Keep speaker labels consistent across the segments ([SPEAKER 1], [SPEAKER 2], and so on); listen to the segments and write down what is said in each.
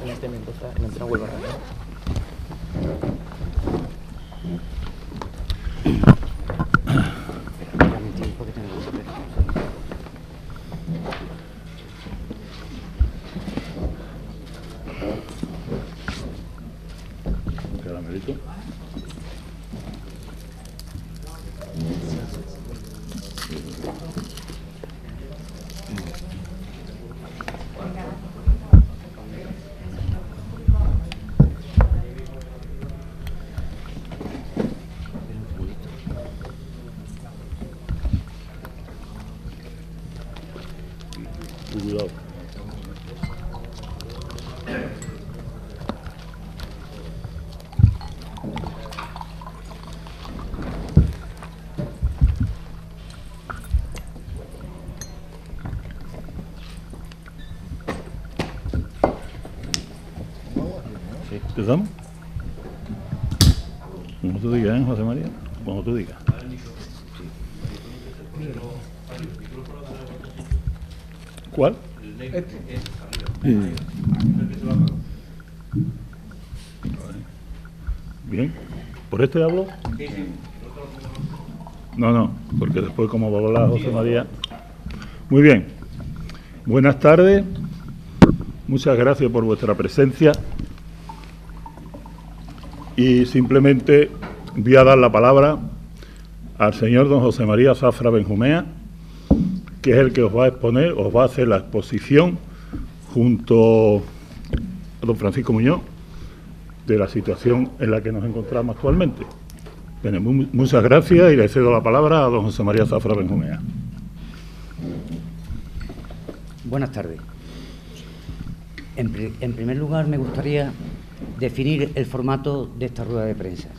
[SPEAKER 1] Vicente Mendoza en Antena Huelva Radio.
[SPEAKER 2] Caramelito. Cuidado. ¿Empezamos? Como tú digas, ¿eh, José María? Como tú digas. ¿Cuál? Bien. ¿Por este hablo? No, porque después como va a hablar José María. Muy bien. Buenas tardes. Muchas gracias por vuestra presencia. Y simplemente voy a dar la palabra al señor don José María Zafra Benjumea, que es el que os va a exponer, os va a hacer la exposición junto a don Francisco Muñoz de la situación en la que nos encontramos actualmente. Bien, muchas gracias y le cedo la palabra a don José María Zafra Benjumea.
[SPEAKER 3] Buenas tardes. En primer lugar, me gustaría definir el formato de esta rueda de prensa.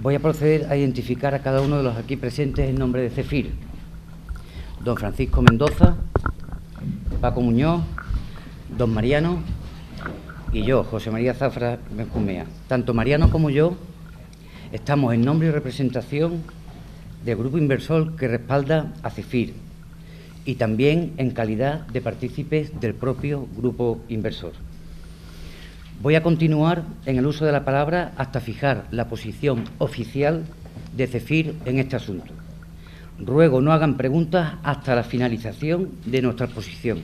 [SPEAKER 3] Voy a proceder a identificar a cada uno de los aquí presentes en nombre de CEFIR. Don Francisco Mendoza, Paco Muñoz, don Mariano y yo, José María Zafra Benjumea. Tanto Mariano como yo estamos en nombre y representación del grupo inversor que respalda a CEFIR y también en calidad de partícipes del propio grupo inversor. Voy a continuar en el uso de la palabra hasta fijar la posición oficial de CEFIR en este asunto. Ruego no hagan preguntas hasta la finalización de nuestra exposición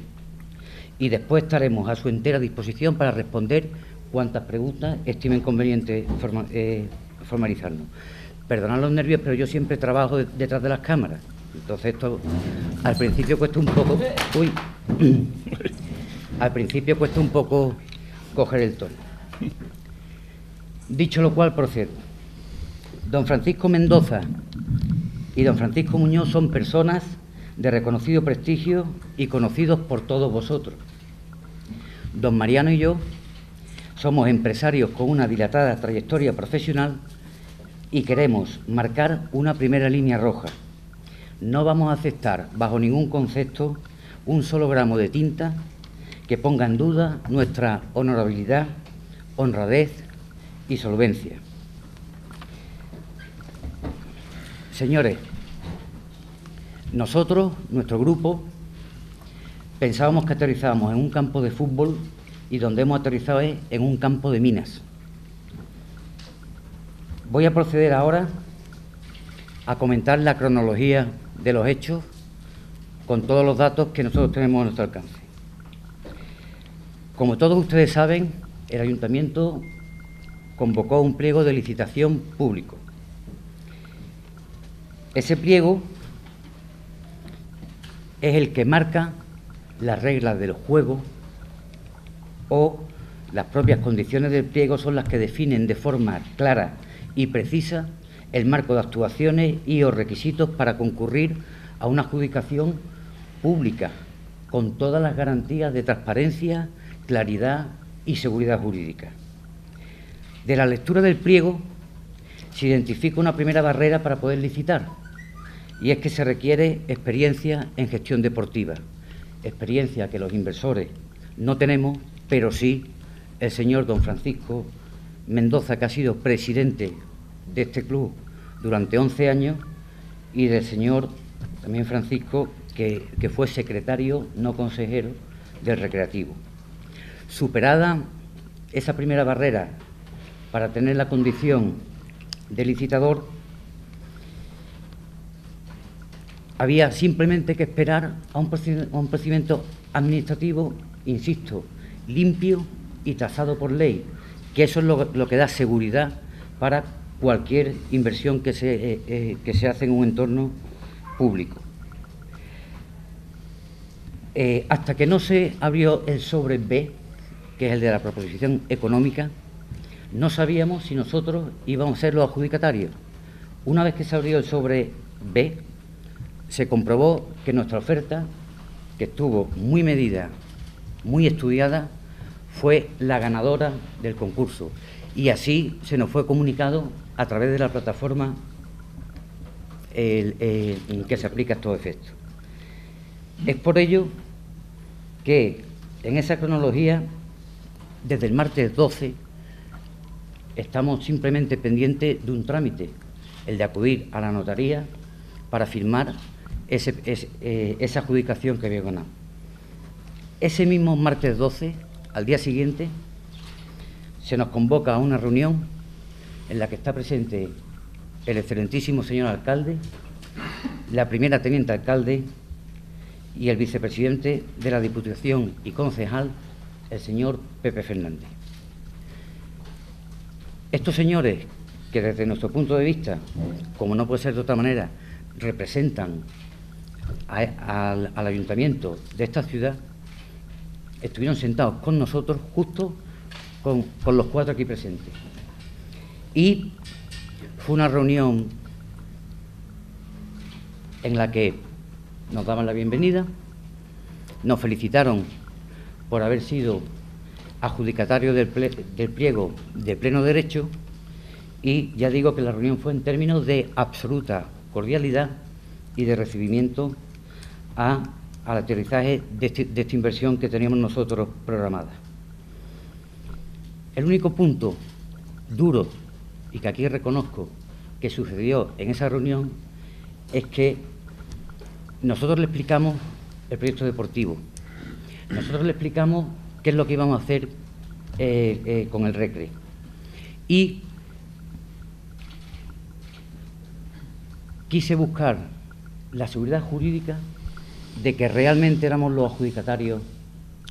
[SPEAKER 3] y después estaremos a su entera disposición para responder cuantas preguntas estimen conveniente formalizarnos. Perdonad los nervios, pero yo siempre trabajo detrás de las cámaras. Entonces esto al principio cuesta un poco... Al principio cuesta un poco coger el tono. Dicho lo cual, procedo. Don Francisco Mendoza y don Francisco Muñoz son personas de reconocido prestigio y conocidos por todos vosotros. Don Mariano y yo somos empresarios con una dilatada trayectoria profesional y queremos marcar una primera línea roja. No vamos a aceptar bajo ningún concepto un solo gramo de tinta que ponga en duda nuestra honorabilidad, honradez y solvencia. Señores, nosotros, nuestro grupo, pensábamos que aterrizábamos en un campo de fútbol y donde hemos aterrizado es en un campo de minas. Voy a proceder ahora a comentar la cronología de los hechos con todos los datos que nosotros tenemos a nuestro alcance. Como todos ustedes saben, el Ayuntamiento convocó un pliego de licitación público. Ese pliego es el que marca las reglas del juego o las propias condiciones del pliego son las que definen de forma clara y precisa el marco de actuaciones y o requisitos para concurrir a una adjudicación pública con todas las garantías de transparencia, claridad y seguridad jurídica. De la lectura del pliego se identifica una primera barrera para poder licitar y es que se requiere experiencia en gestión deportiva, experiencia que los inversores no tenemos, pero sí el señor don Francisco Mendoza, que ha sido presidente de este club durante 11 años, y del señor también Francisco, que fue secretario, no consejero, del Recreativo. superada esa primera barrera para tener la condición de licitador, había simplemente que esperar a un procedimiento administrativo, insisto, limpio y trazado por ley, que eso es lo que da seguridad para cualquier inversión que se hace en un entorno público. Hasta que no se abrió el sobre B, que es el de la proposición económica, no sabíamos si nosotros íbamos a ser los adjudicatarios. Una vez que se abrió el sobre B, se comprobó que nuestra oferta, que estuvo muy medida, muy estudiada, fue la ganadora del concurso. Y así se nos fue comunicado a través de la plataforma que se aplica a estos efectos. Es por ello que en esa cronología, desde el martes 12, estamos simplemente pendientes de un trámite, el de acudir a la notaría para firmar esa adjudicación que había ganado. Ese mismo martes 12, al día siguiente, se nos convoca a una reunión en la que está presente el excelentísimo señor alcalde, la primera teniente alcalde y el vicepresidente de la Diputación y concejal, el señor Pepe Fernández. Estos señores, que desde nuestro punto de vista, como no puede ser de otra manera, representan al ayuntamiento de esta ciudad, estuvieron sentados con nosotros justo con los cuatro aquí presentes. Y fue una reunión en la que nos daban la bienvenida, nos felicitaron por haber sido adjudicatarios del pliego de pleno derecho, y ya digo que la reunión fue en términos de absoluta cordialidad y de recibimiento al aterrizaje de esta inversión que teníamos nosotros programada. El único punto duro, y que aquí reconozco que sucedió en esa reunión, es que nosotros le explicamos el proyecto deportivo, nosotros le explicamos qué es lo que íbamos a hacer con el Recre, y quise buscar la seguridad jurídica de que realmente éramos los adjudicatarios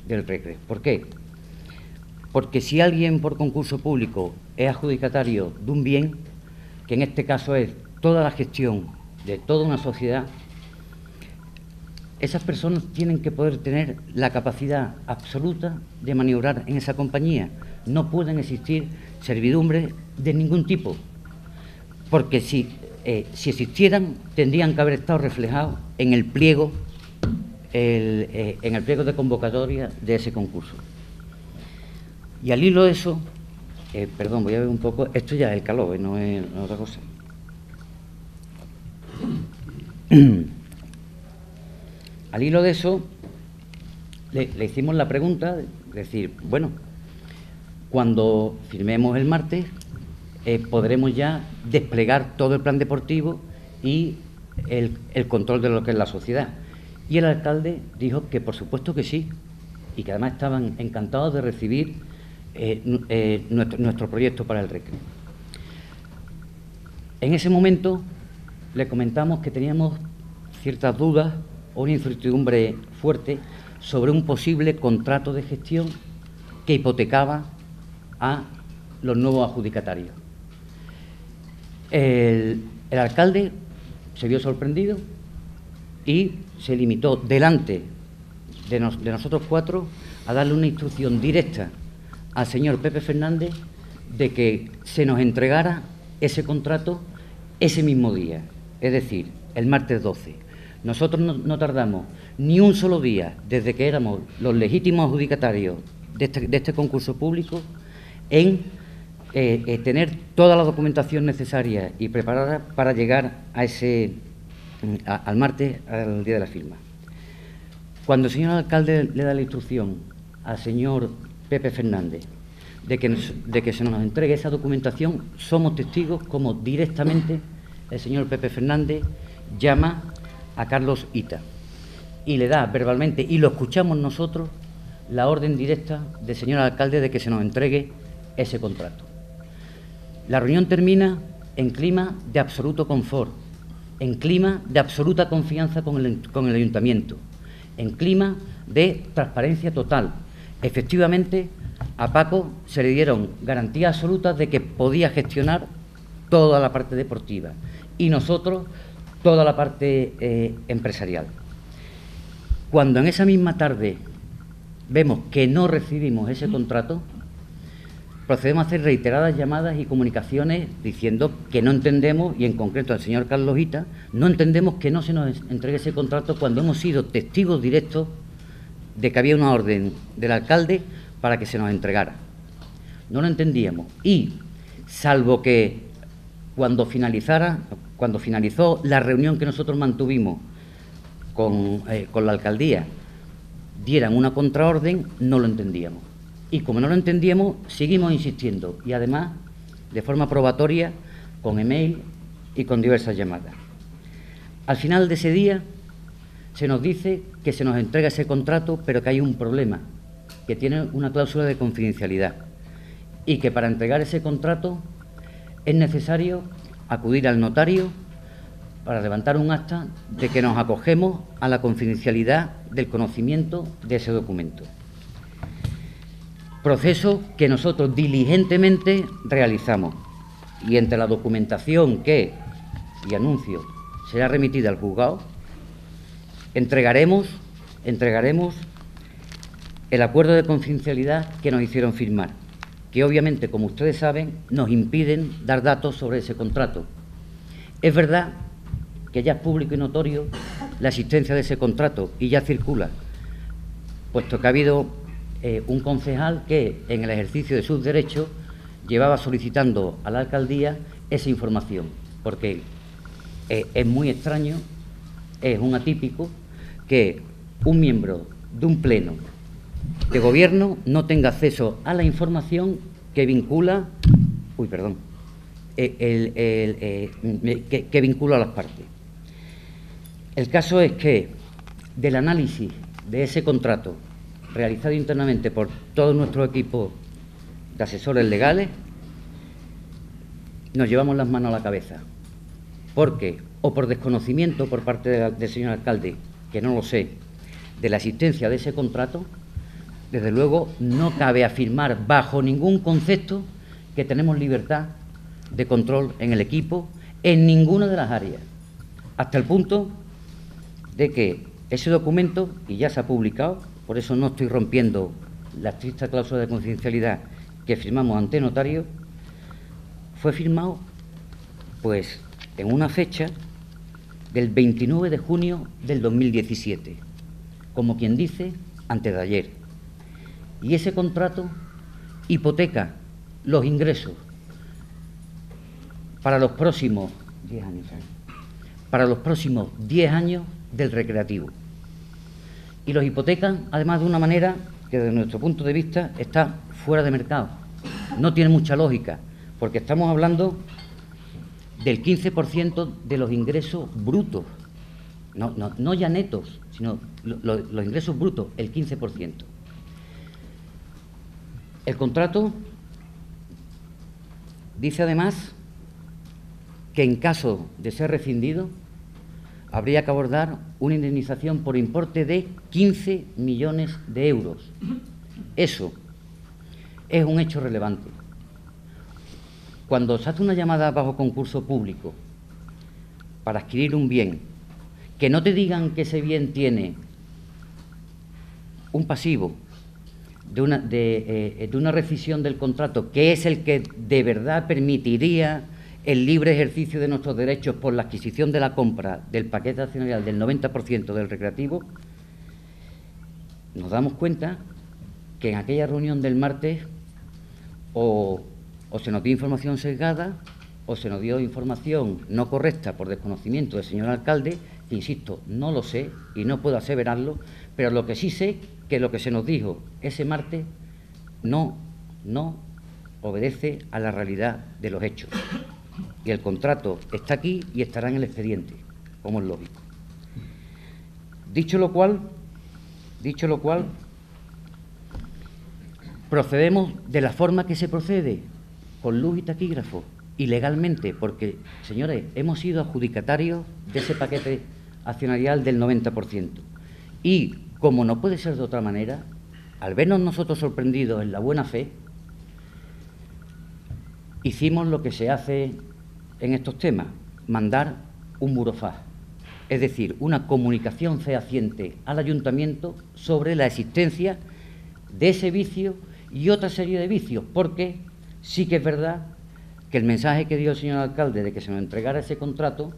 [SPEAKER 3] del Recre. ¿Por qué? Porque si alguien por concurso público es adjudicatario de un bien, que en este caso es toda la gestión de toda una sociedad, esas personas tienen que poder tener la capacidad absoluta de maniobrar en esa compañía. No pueden existir servidumbres de ningún tipo, porque si existieran, tendrían que haber estado reflejados en el pliego, en el pliego de convocatoria de ese concurso. Y al hilo de eso, perdón, voy a ver un poco, esto ya es el calor, no es otra cosa. Al hilo de eso, le hicimos la pregunta, de decir, bueno, cuando firmemos el martes, podremos ya desplegar todo el plan deportivo y el control de lo que es la sociedad. Y el alcalde dijo que por supuesto que sí, y que además estaban encantados de recibir nuestro proyecto para el Recre. En ese momento le comentamos que teníamos ciertas dudas o una incertidumbre fuerte sobre un posible contrato de gestión que hipotecaba a los nuevos adjudicatarios. El alcalde se vio sorprendido y se limitó delante de nosotros cuatro a darle una instrucción directa al señor Pepe Fernández de que se nos entregara ese contrato ese mismo día, es decir, el martes 12. Nosotros no tardamos ni un solo día, desde que éramos los legítimos adjudicatarios de este concurso público, en tener toda la documentación necesaria y preparada para llegar al martes, al día de la firma. Cuando el señor alcalde le da la instrucción al señor Pepe Fernández de que se nos entregue esa documentación, somos testigos como directamente el señor Pepe Fernández llama a Carlos Ita y le da verbalmente, y lo escuchamos nosotros, la orden directa del señor alcalde de que se nos entregue ese contrato. La reunión termina en clima de absoluto confort, en clima de absoluta confianza con el ayuntamiento, en clima de transparencia total. Efectivamente, a Paco se le dieron garantías absolutas de que podía gestionar toda la parte deportiva y nosotros toda la parte empresarial. Cuando en esa misma tarde vemos que no recibimos ese contrato, procedemos a hacer reiteradas llamadas y comunicaciones diciendo que no entendemos, y en concreto al señor Carlos Hita, no entendemos que no se nos entregue ese contrato cuando hemos sido testigos directos de que había una orden del alcalde para que se nos entregara. No lo entendíamos y, salvo que cuando finalizó la reunión que nosotros mantuvimos con la alcaldía, dieran una contraorden, no lo entendíamos. Y como no lo entendíamos, seguimos insistiendo y además de forma probatoria con email y con diversas llamadas. Al final de ese día se nos dice que se nos entrega ese contrato, pero que hay un problema, que tiene una cláusula de confidencialidad y que para entregar ese contrato es necesario acudir al notario para levantar un acta de que nos acogemos a la confidencialidad del conocimiento de ese documento. Proceso que nosotros diligentemente realizamos y entre la documentación que, y anuncio, será remitida al juzgado, entregaremos el acuerdo de confidencialidad que nos hicieron firmar, que obviamente, como ustedes saben, nos impiden dar datos sobre ese contrato. Es verdad que ya es público y notorio la existencia de ese contrato y ya circula, puesto que ha habido un concejal que, en el ejercicio de sus derechos, llevaba solicitando a la alcaldía esa información, porque es muy extraño, es un atípico que un miembro de un pleno de gobierno no tenga acceso a la información que vincula, que vincula a las partes. El caso es que del análisis de ese contrato realizado internamente por todo nuestro equipo de asesores legales, nos llevamos las manos a la cabeza, porque, o por desconocimiento por parte del señor alcalde, que no lo sé, de la existencia de ese contrato, desde luego no cabe afirmar bajo ningún concepto que tenemos libertad de control en el equipo en ninguna de las áreas, hasta el punto de que ese documento, y ya se ha publicado, por eso no estoy rompiendo la estricta cláusula de confidencialidad que firmamos ante notario, fue firmado pues en una fecha del 29 de junio del 2017, como quien dice, antes de ayer. Y ese contrato hipoteca los ingresos para los próximos 10 años, del recreativo. Y los hipotecan, además, de una manera que, desde nuestro punto de vista, está fuera de mercado. No tiene mucha lógica, porque estamos hablando del 15% de los ingresos brutos, no ya netos, sino los ingresos brutos, el 15%. El contrato dice, además, que en caso de ser rescindido, habría que abordar una indemnización por importe de 15 millones de euros. Eso es un hecho relevante. Cuando se hace una llamada bajo concurso público para adquirir un bien, que no te digan que ese bien tiene un pasivo de una rescisión del contrato, que es el que de verdad permitiría el libre ejercicio de nuestros derechos por la adquisición de la compra del paquete accionarial del 90% del recreativo, nos damos cuenta que en aquella reunión del martes o se nos dio información sesgada o se nos dio información no correcta por desconocimiento del señor alcalde, que, insisto, no lo sé y no puedo aseverarlo, pero lo que sí sé que lo que se nos dijo ese martes no obedece a la realidad de los hechos. Y el contrato está aquí y estará en el expediente, como es lógico. Dicho lo cual, procedemos de la forma que se procede, con luz y taquígrafo, y legalmente, porque, señores, hemos sido adjudicatarios de ese paquete accionarial del 90%. Y, como no puede ser de otra manera, al vernos nosotros sorprendidos en la buena fe, hicimos lo que se hace en estos temas, mandar un burofax, es decir, una comunicación fehaciente al ayuntamiento sobre la existencia de ese vicio y otra serie de vicios, porque sí que es verdad que el mensaje que dio el señor alcalde de que se nos entregara ese contrato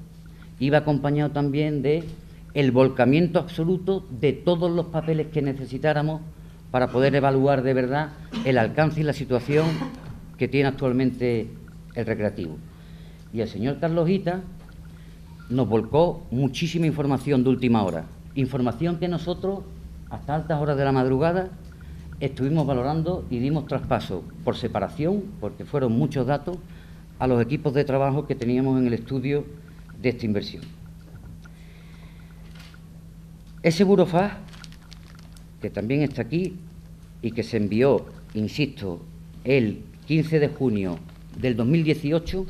[SPEAKER 3] iba acompañado también de el volcamiento absoluto de todos los papeles que necesitáramos para poder evaluar de verdad el alcance y la situación que tiene actualmente el recreativo. Y el señor Carlos Hita nos volcó muchísima información de última hora, información que nosotros, hasta altas horas de la madrugada, estuvimos valorando y dimos traspaso por separación, porque fueron muchos datos, a los equipos de trabajo que teníamos en el estudio de esta inversión. Ese burofax, que también está aquí y que se envió, insisto, el 15 de junio del 2018,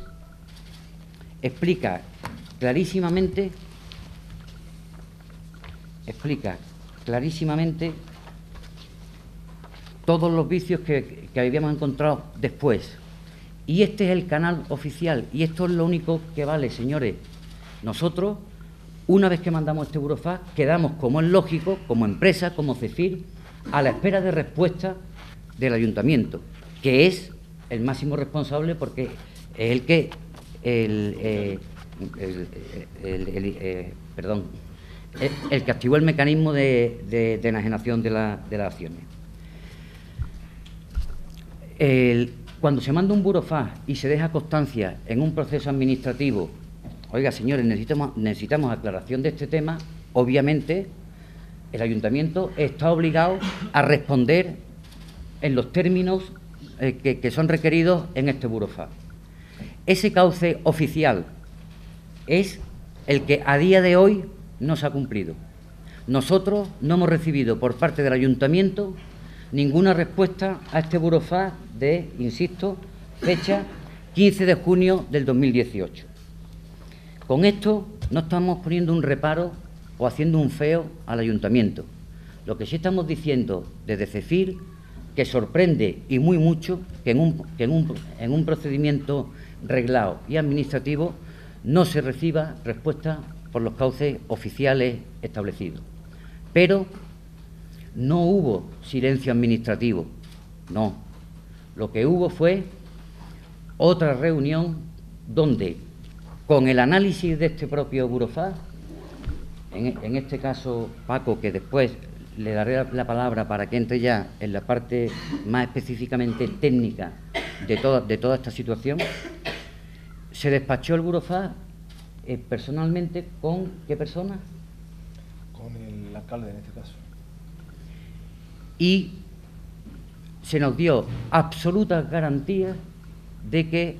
[SPEAKER 3] explica clarísimamente todos los vicios que habíamos encontrado después. Y este es el canal oficial, y esto es lo único que vale, señores. Nosotros, una vez que mandamos este burofax, quedamos, como es lógico, como empresa, como CEFIR, a la espera de respuesta del ayuntamiento, que es el máximo responsable, porque es el que el que activó el mecanismo de enajenación de las acciones. Cuando se manda un burofax y se deja constancia en un proceso administrativo, oiga, señores, necesitamos aclaración de este tema, obviamente el ayuntamiento está obligado a responder en los términos que son requeridos en este burofax. Ese cauce oficial es el que a día de hoy no se ha cumplido. Nosotros no hemos recibido por parte del ayuntamiento ninguna respuesta a este burofax de, insisto, fecha 15 de junio del 2018. Con esto no estamos poniendo un reparo o haciendo un feo al ayuntamiento. Lo que sí estamos diciendo desde CEFIR, que sorprende y muy mucho que en un procedimiento reglado y administrativo no se reciba respuesta por los cauces oficiales establecidos. Pero no hubo silencio administrativo, no. Lo que hubo fue otra reunión donde, con el análisis de este propio burofax, en este caso, Paco, que después le daré la palabra para que entre ya en la parte más específicamente técnica de toda esta situación, se despachó el burofax personalmente con ¿qué persona?
[SPEAKER 1] Con el alcalde en este caso.
[SPEAKER 3] Y se nos dio absolutas garantías de que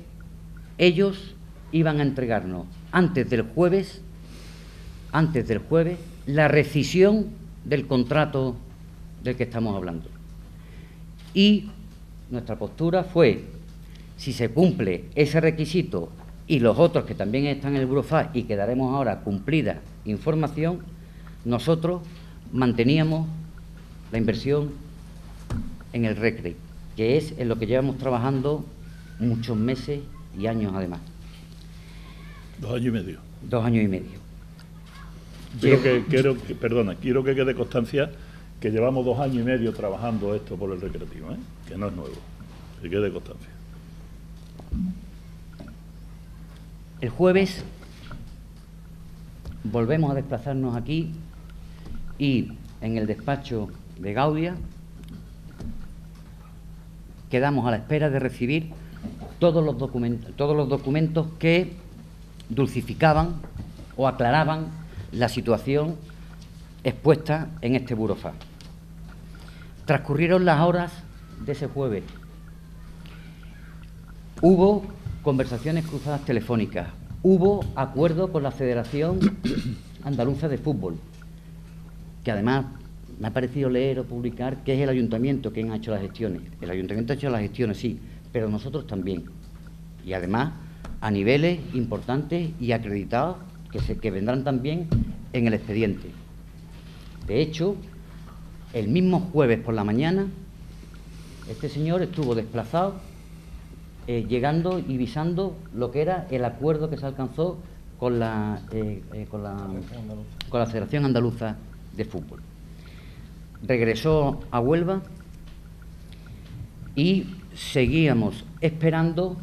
[SPEAKER 3] ellos iban a entregarnos antes del jueves, la rescisión del contrato del que estamos hablando. Y nuestra postura fue, si se cumple ese requisito y los otros que también están en el burofax y que daremos ahora cumplida información, nosotros manteníamos la inversión en el RECRE, que es en lo que llevamos trabajando muchos meses y años además.
[SPEAKER 2] 2 años y medio.
[SPEAKER 3] 2 años y medio.
[SPEAKER 2] Quiero que quede constancia que llevamos 2 años y medio trabajando esto por el recreativo, que no es nuevo, que quede constancia.
[SPEAKER 3] El jueves volvemos a desplazarnos aquí y en el despacho de Gaudia quedamos a la espera de recibir todos los documentos que dulcificaban o aclaraban la situación expuesta en este burofax. Transcurrieron las horas de ese jueves. Hubo conversaciones cruzadas telefónicas, hubo acuerdo con la Federación Andaluza de Fútbol, que además me ha parecido leer o publicar que es el ayuntamiento quien ha hecho las gestiones. El ayuntamiento ha hecho las gestiones, sí, pero nosotros también. Y además a niveles importantes y acreditados que vendrán también en el expediente. De hecho, el mismo jueves por la mañana, este señor estuvo desplazado, llegando y visando lo que era el acuerdo que se alcanzó con la Federación Andaluza de Fútbol. Regresó a Huelva y seguíamos esperando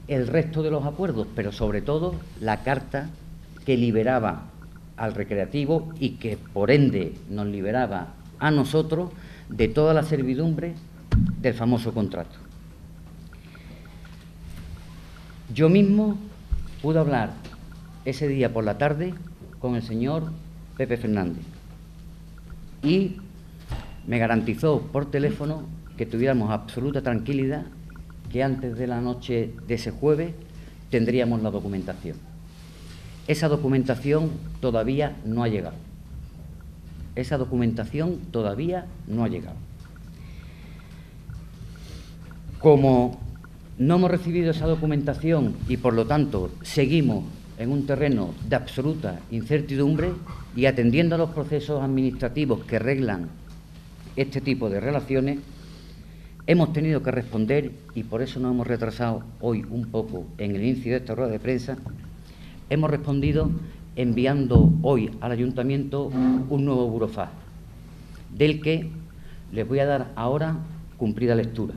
[SPEAKER 3] el resto de los acuerdos, pero sobre todo la carta que liberaba al Recreativo y que por ende nos liberaba a nosotros de toda la servidumbre del famoso contrato. Yo mismo pude hablar ese día por la tarde con el señor Pepe Fernández y me garantizó por teléfono que tuviéramos absoluta tranquilidad, que antes de la noche de ese jueves tendríamos la documentación. Esa documentación todavía no ha llegado. Esa documentación todavía no ha llegado. Como no hemos recibido esa documentación y, por lo tanto, seguimos en un terreno de absoluta incertidumbre y atendiendo a los procesos administrativos que reglan este tipo de relaciones, hemos tenido que responder, y por eso nos hemos retrasado hoy un poco en el inicio de esta rueda de prensa, hemos respondido enviando hoy al Ayuntamiento un nuevo burofax, del que les voy a dar ahora cumplida lectura.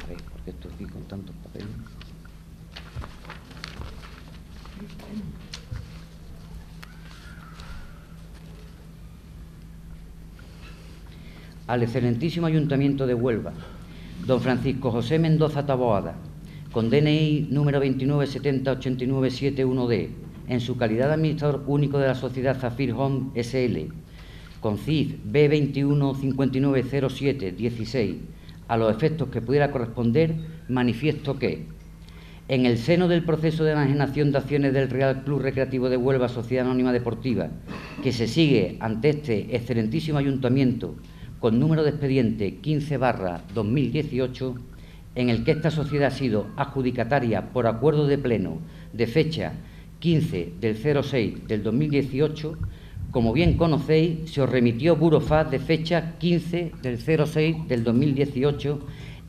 [SPEAKER 3] A ver, porque esto aquí con tantos papeles. Al excelentísimo Ayuntamiento de Huelva, don Francisco José Mendoza Taboada, con DNI número 297089771D, en su calidad de administrador único de la sociedad Zafir Home SL, con CIF B21590716, a los efectos que pudiera corresponder, manifiesto que, en el seno del proceso de enajenación de acciones del Real Club Recreativo de Huelva Sociedad Anónima Deportiva, que se sigue ante este excelentísimo Ayuntamiento, con número de expediente 15/2018, en el que esta sociedad ha sido adjudicataria por acuerdo de pleno de fecha 15/06/2018, como bien conocéis, se os remitió burofax de fecha 15/06/2018,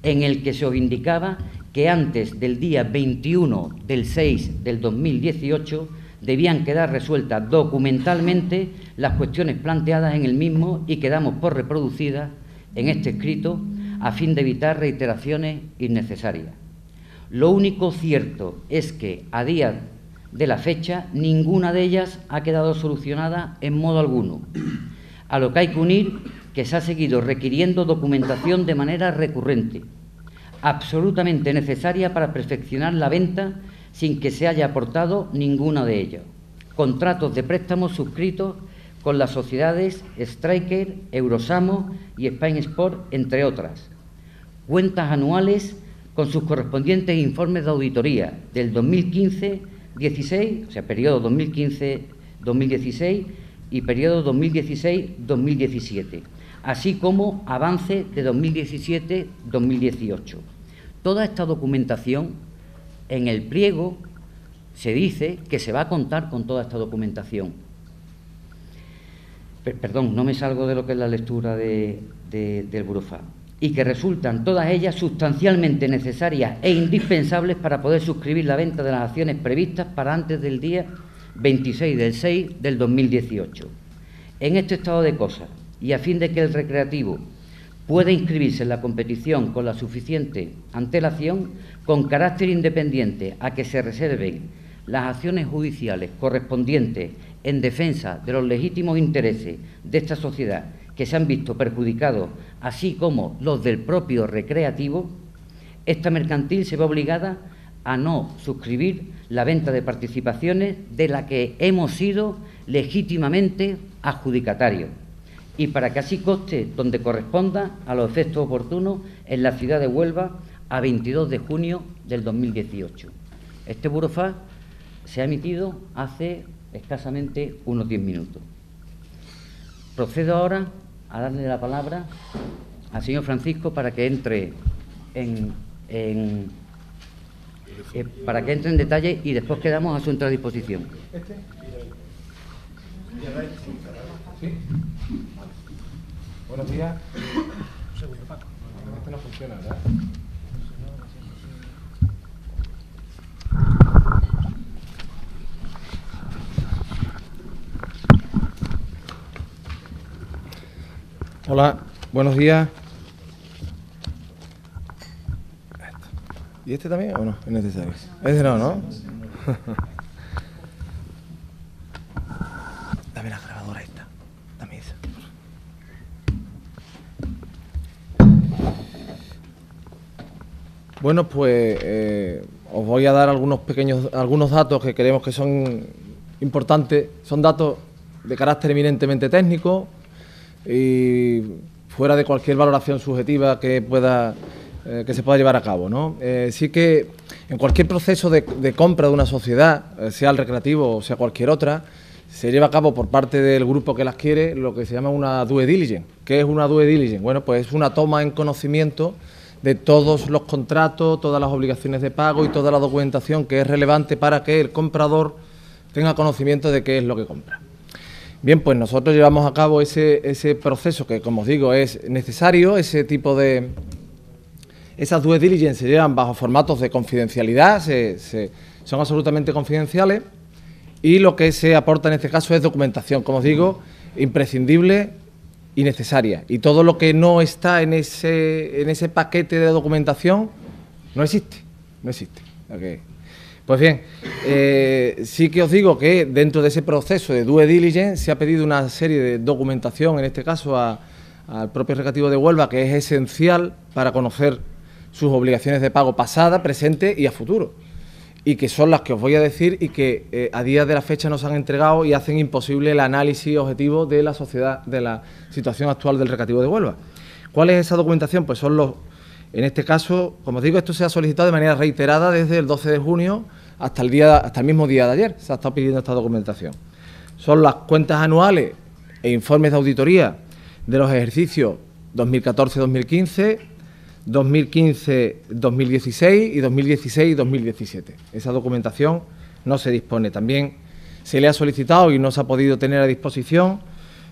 [SPEAKER 3] en el que se os indicaba que antes del día 21/06/2018 debían quedar resueltas documentalmente las cuestiones planteadas en el mismo y quedamos por reproducidas en este escrito a fin de evitar reiteraciones innecesarias. Lo único cierto es que, a día de la fecha, ninguna de ellas ha quedado solucionada en modo alguno, a lo que hay que unir que se ha seguido requiriendo documentación de manera recurrente, absolutamente necesaria para perfeccionar la venta sin que se haya aportado ninguna de ellas. Contratos de préstamos suscritos con las sociedades Striker, Eurosamo y Spain Sport, entre otras. Cuentas anuales con sus correspondientes informes de auditoría del 2015-16, o sea, periodo 2015-2016 y periodo 2016-2017, así como avance de 2017-2018. Toda esta documentación, en el pliego se dice que se va a contar con toda esta documentación. Perdón, no me salgo de lo que es la lectura del burofax. Y que resultan todas ellas sustancialmente necesarias e indispensables para poder suscribir la venta de las acciones previstas para antes del día 26/6/2018. En este estado de cosas, y a fin de que el Recreativo pueda inscribirse en la competición con la suficiente antelación, con carácter independiente a que se reserven las acciones judiciales correspondientes en defensa de los legítimos intereses de esta sociedad que se han visto perjudicados, así como los del propio Recreativo, esta mercantil se ve obligada a no suscribir la venta de participaciones de la que hemos sido legítimamente adjudicatarios, y para que así conste donde corresponda a los efectos oportunos en la ciudad de Huelva a 22 de junio del 2018. Este burofax se ha emitido hace escasamente unos 10 minutos. Procedo ahora a darle la palabra al señor Francisco para que entre en detalle y después quedamos a su entera disposición.
[SPEAKER 1] ¿Sí? Buenos días. Este no funciona, ¿verdad? Hola, buenos días. ¿Y este también o no? Es necesario. Este no, ¿no? Dame la grabadora esta. Dame esa. Bueno, pues os voy a dar algunos datos que creemos que son importantes. Son datos de carácter eminentemente técnico y fuera de cualquier valoración subjetiva que se pueda llevar a cabo, ¿no? Sí que en cualquier proceso de compra de una sociedad, sea el recreativo o sea cualquier otra, se lleva a cabo por parte del grupo que las quiere lo que se llama una due diligence. ¿Qué es una due diligence? Bueno, pues es una toma en conocimiento de todos los contratos, todas las obligaciones de pago y toda la documentación que es relevante para que el comprador tenga conocimiento de qué es lo que compra. Bien, pues nosotros llevamos a cabo ese proceso que, como os digo, es necesario. Esas due diligence se llevan bajo formatos de confidencialidad, son absolutamente confidenciales, y lo que se aporta en este caso es documentación, como os digo, imprescindible y necesaria. Y todo lo que no está en ese paquete de documentación no existe. Okay. Pues bien, sí que os digo que dentro de ese proceso de due diligence se ha pedido una serie de documentación, en este caso al propio Recreativo de Huelva, que es esencial para conocer sus obligaciones de pago pasada, presente y a futuro, y que son las que os voy a decir y que a día de la fecha nos han entregado y hacen imposible el análisis objetivo de la sociedad, de la situación actual del Recreativo de Huelva. ¿Cuál es esa documentación? Pues son en este caso, como os digo, esto se ha solicitado de manera reiterada desde el 12 de junio hasta el mismo día de ayer. Se ha estado pidiendo esta documentación. Son las cuentas anuales e informes de auditoría de los ejercicios 2014-2015, 2015-2016 y 2016-2017. Esa documentación no se dispone. También se le ha solicitado y no se ha podido tener a disposición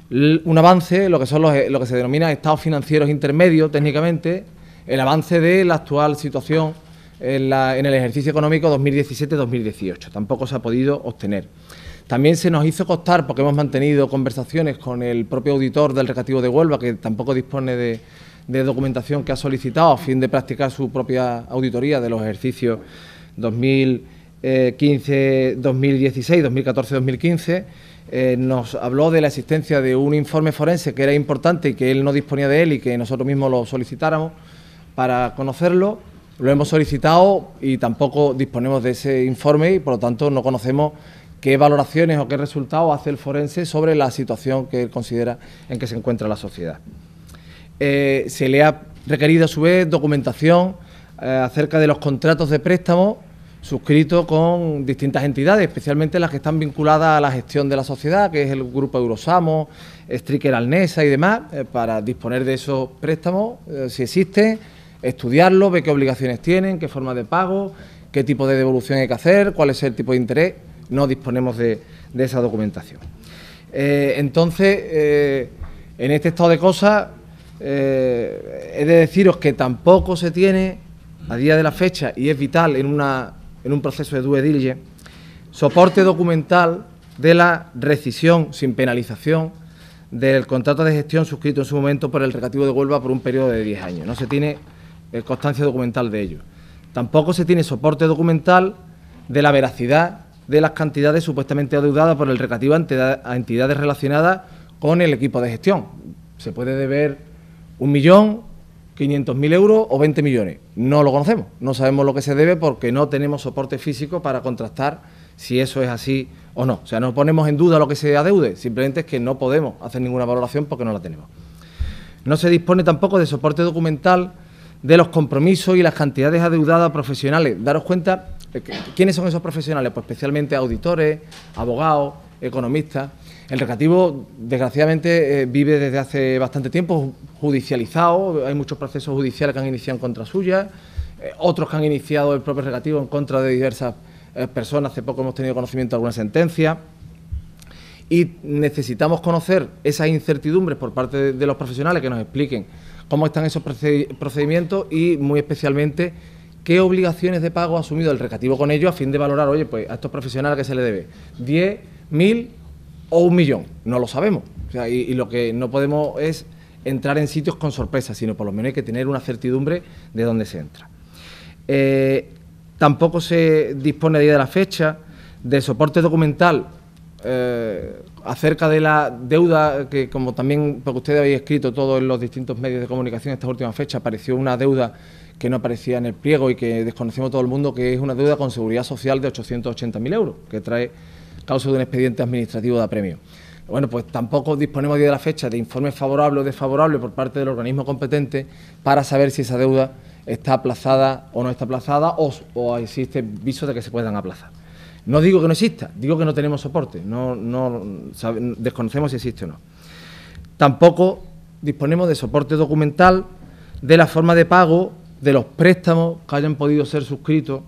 [SPEAKER 1] un avance, lo que se denomina estados financieros intermedios técnicamente, el avance de la actual situación en el ejercicio económico 2017-2018. Tampoco se ha podido obtener. También se nos hizo constar, porque hemos mantenido conversaciones con el propio auditor del Recreativo de Huelva, que tampoco dispone de documentación que ha solicitado a fin de practicar su propia auditoría de los ejercicios 2015, 2016, 2014, 2015, nos habló de la existencia de un informe forense que era importante y que él no disponía de él y que nosotros mismos lo solicitáramos para conocerlo. Lo hemos solicitado y tampoco disponemos de ese informe y, por lo tanto, no conocemos qué valoraciones o qué resultados hace el forense sobre la situación que él considera en que se encuentra la sociedad. Se le ha requerido, a su vez, documentación acerca de los contratos de préstamo suscritos con distintas entidades, especialmente las que están vinculadas a la gestión de la sociedad, que es el Grupo Eurosamo, Striker Alnesa y demás, para disponer de esos préstamos, si existen, estudiarlos, ver qué obligaciones tienen, qué forma de pago, qué tipo de devolución hay que hacer, cuál es el tipo de interés. No disponemos de esa documentación. Entonces, en este estado de cosas, he de deciros que tampoco se tiene, a día de la fecha, y es vital en un proceso de due diligence, soporte documental de la rescisión sin penalización del contrato de gestión suscrito en su momento por el Recreativo de Huelva por un periodo de 10 años. No se tiene constancia documental de ello. Tampoco se tiene soporte documental de la veracidad de las cantidades supuestamente adeudadas por el Recreativo a entidades relacionadas con el equipo de gestión. Se puede deber 1.500.000 euros o 20 millones. No lo conocemos, no sabemos lo que se debe porque no tenemos soporte físico para contrastar si eso es así o no. O sea, no ponemos en duda lo que se adeude, simplemente es que no podemos hacer ninguna valoración porque no la tenemos. No se dispone tampoco de soporte documental de los compromisos y las cantidades adeudadas a profesionales. Daros cuenta, ¿quiénes son esos profesionales? Pues especialmente auditores, abogados, economistas. El recreativo, desgraciadamente, vive desde hace bastante tiempo judicializado. Hay muchos procesos judiciales que han iniciado en contra suya, otros que han iniciado el propio recreativo en contra de diversas personas. Hace poco hemos tenido conocimiento de alguna sentencia. Y necesitamos conocer esas incertidumbres por parte de los profesionales que nos expliquen cómo están esos procedimientos y, muy especialmente, qué obligaciones de pago ha asumido el recreativo con ellos a fin de valorar, oye, pues a estos profesionales que se les debe 10, 1.000 o 1 millón. No lo sabemos. O sea, y lo que no podemos es entrar en sitios con sorpresas, sino por lo menos hay que tener una certidumbre de dónde se entra. Tampoco se dispone a día de la fecha de soporte documental acerca de la deuda, que como también, porque ustedes habéis escrito todo en los distintos medios de comunicación esta última fecha, apareció una deuda que no aparecía en el pliego y que desconocemos todo el mundo, que es una deuda con seguridad social de 880.000 euros, que trae causa de un expediente administrativo de apremio. Bueno, pues tampoco disponemos a día de la fecha de informes favorables o desfavorables por parte del organismo competente para saber si esa deuda está aplazada o no está aplazada o existe viso de que se puedan aplazar. No digo que no exista, digo que no tenemos soporte, desconocemos si existe o no. Tampoco disponemos de soporte documental de la forma de pago de los préstamos que hayan podido ser suscritos,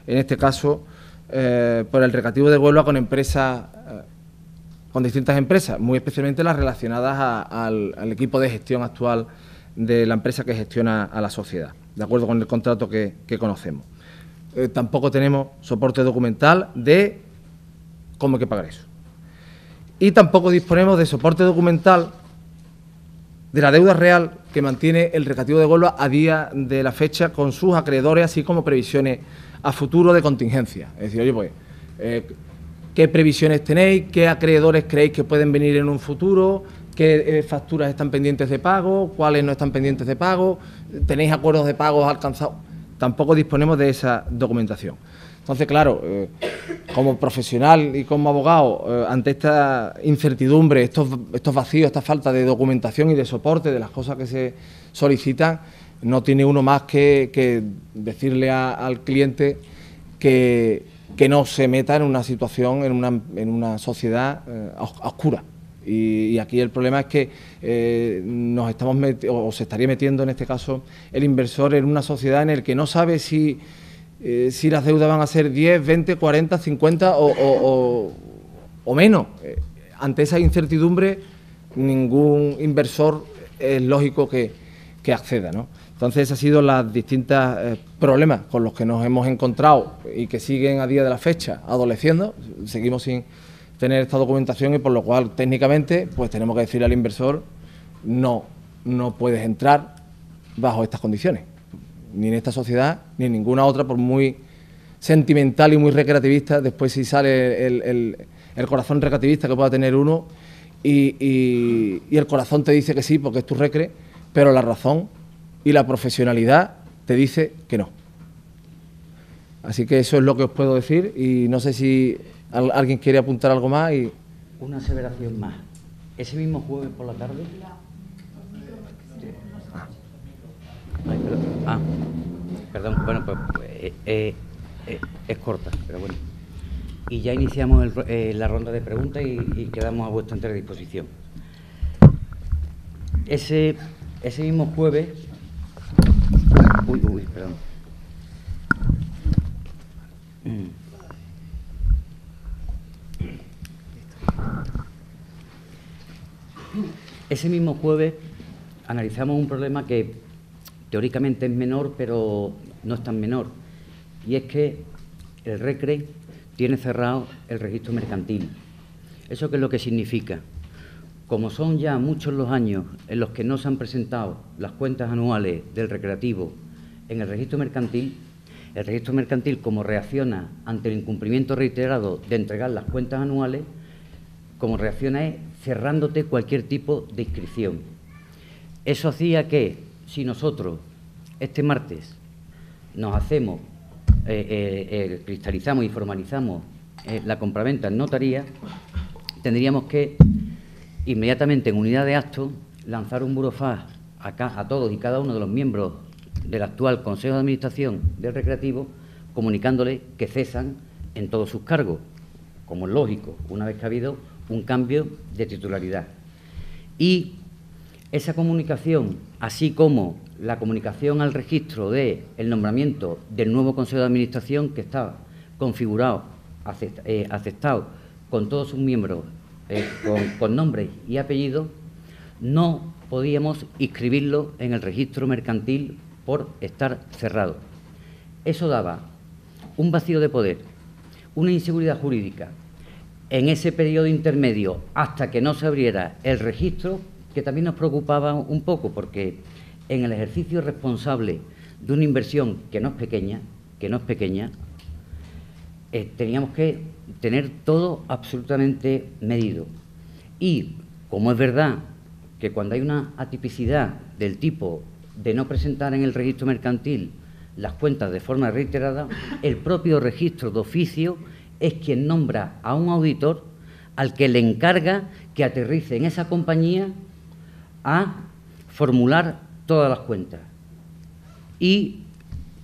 [SPEAKER 1] en este caso, por el recreativo de Huelva con empresas, con distintas empresas, muy especialmente las relacionadas al equipo de gestión actual de la empresa que gestiona a la sociedad, de acuerdo con el contrato que conocemos. Tampoco tenemos soporte documental de cómo hay que pagar eso. Y tampoco disponemos de soporte documental de la deuda real que mantiene el recreativo de Huelva a día de la fecha con sus acreedores, así como previsiones a futuro de contingencia. Es decir, oye, pues, ¿qué previsiones tenéis? ¿Qué acreedores creéis que pueden venir en un futuro? ¿Qué facturas están pendientes de pago? ¿Cuáles no están pendientes de pago? ¿Tenéis acuerdos de pagos alcanzados? Tampoco disponemos de esa documentación. Entonces, claro, como profesional y como abogado, ante esta incertidumbre, estos vacíos, esta falta de documentación y de soporte de las cosas que se solicitan, no tiene uno más que decirle al cliente que no se meta en una situación, en una sociedad oscura. Y aquí el problema es que nos estamos o se estaría metiendo en este caso el inversor en una sociedad en el que no sabe si las deudas van a ser 10, 20, 40, 50 o menos. Ante esa incertidumbre ningún inversor es lógico que acceda, ¿no? Entonces, esos han sido los distintos problemas con los que nos hemos encontrado y que siguen a día de la fecha adoleciendo. Seguimos sin tener esta documentación y por lo cual técnicamente pues tenemos que decirle al inversor no puedes entrar bajo estas condiciones, ni en esta sociedad ni en ninguna otra, por muy sentimental y muy recreativista. Después si sale el corazón recreativista que pueda tener uno y el corazón te dice que sí porque es tu recre, pero la razón y la profesionalidad te dice que no. Así que eso es lo que os puedo decir y no sé si alguien quiere apuntar algo más.
[SPEAKER 3] Una aseveración más. Ese mismo jueves por la tarde. Perdón. Bueno, pues es corta, pero bueno. Y ya iniciamos la ronda de preguntas y quedamos a vuestra entera disposición. Ese mismo jueves. Perdón. Ese mismo jueves analizamos un problema que teóricamente es menor, pero no es tan menor, y es que el RECRE tiene cerrado el registro mercantil. ¿Eso qué es lo que significa? Como son ya muchos los años en los que no se han presentado las cuentas anuales del recreativo en el registro mercantil, como reacciona ante el incumplimiento reiterado de entregar las cuentas anuales, como reacciona es cerrándote cualquier tipo de inscripción. Eso hacía que, si nosotros este martes nos hacemos, cristalizamos y formalizamos la compraventa en notaría, tendríamos que inmediatamente en unidad de actos lanzar un burofax a todos y cada uno de los miembros del actual Consejo de Administración del Recreativo, comunicándole que cesan en todos sus cargos, como es lógico, una vez que ha habido un cambio de titularidad. Y esa comunicación, así como la comunicación al registro del nombramiento del nuevo Consejo de Administración, que está configurado, aceptado con todos sus miembros, con nombre y apellido, no podíamos inscribirlo en el registro mercantil por estar cerrado. Eso daba un vacío de poder, una inseguridad jurídica en ese periodo intermedio hasta que no se abriera el registro, que también nos preocupaba un poco, porque en el ejercicio responsable de una inversión que no es pequeña, teníamos que tener todo absolutamente medido. Y como es verdad que cuando hay una atipicidad del tipo de no presentar en el registro mercantil las cuentas de forma reiterada, el propio registro de oficio es quien nombra a un auditor al que le encarga que aterrice en esa compañía a formular todas las cuentas. Y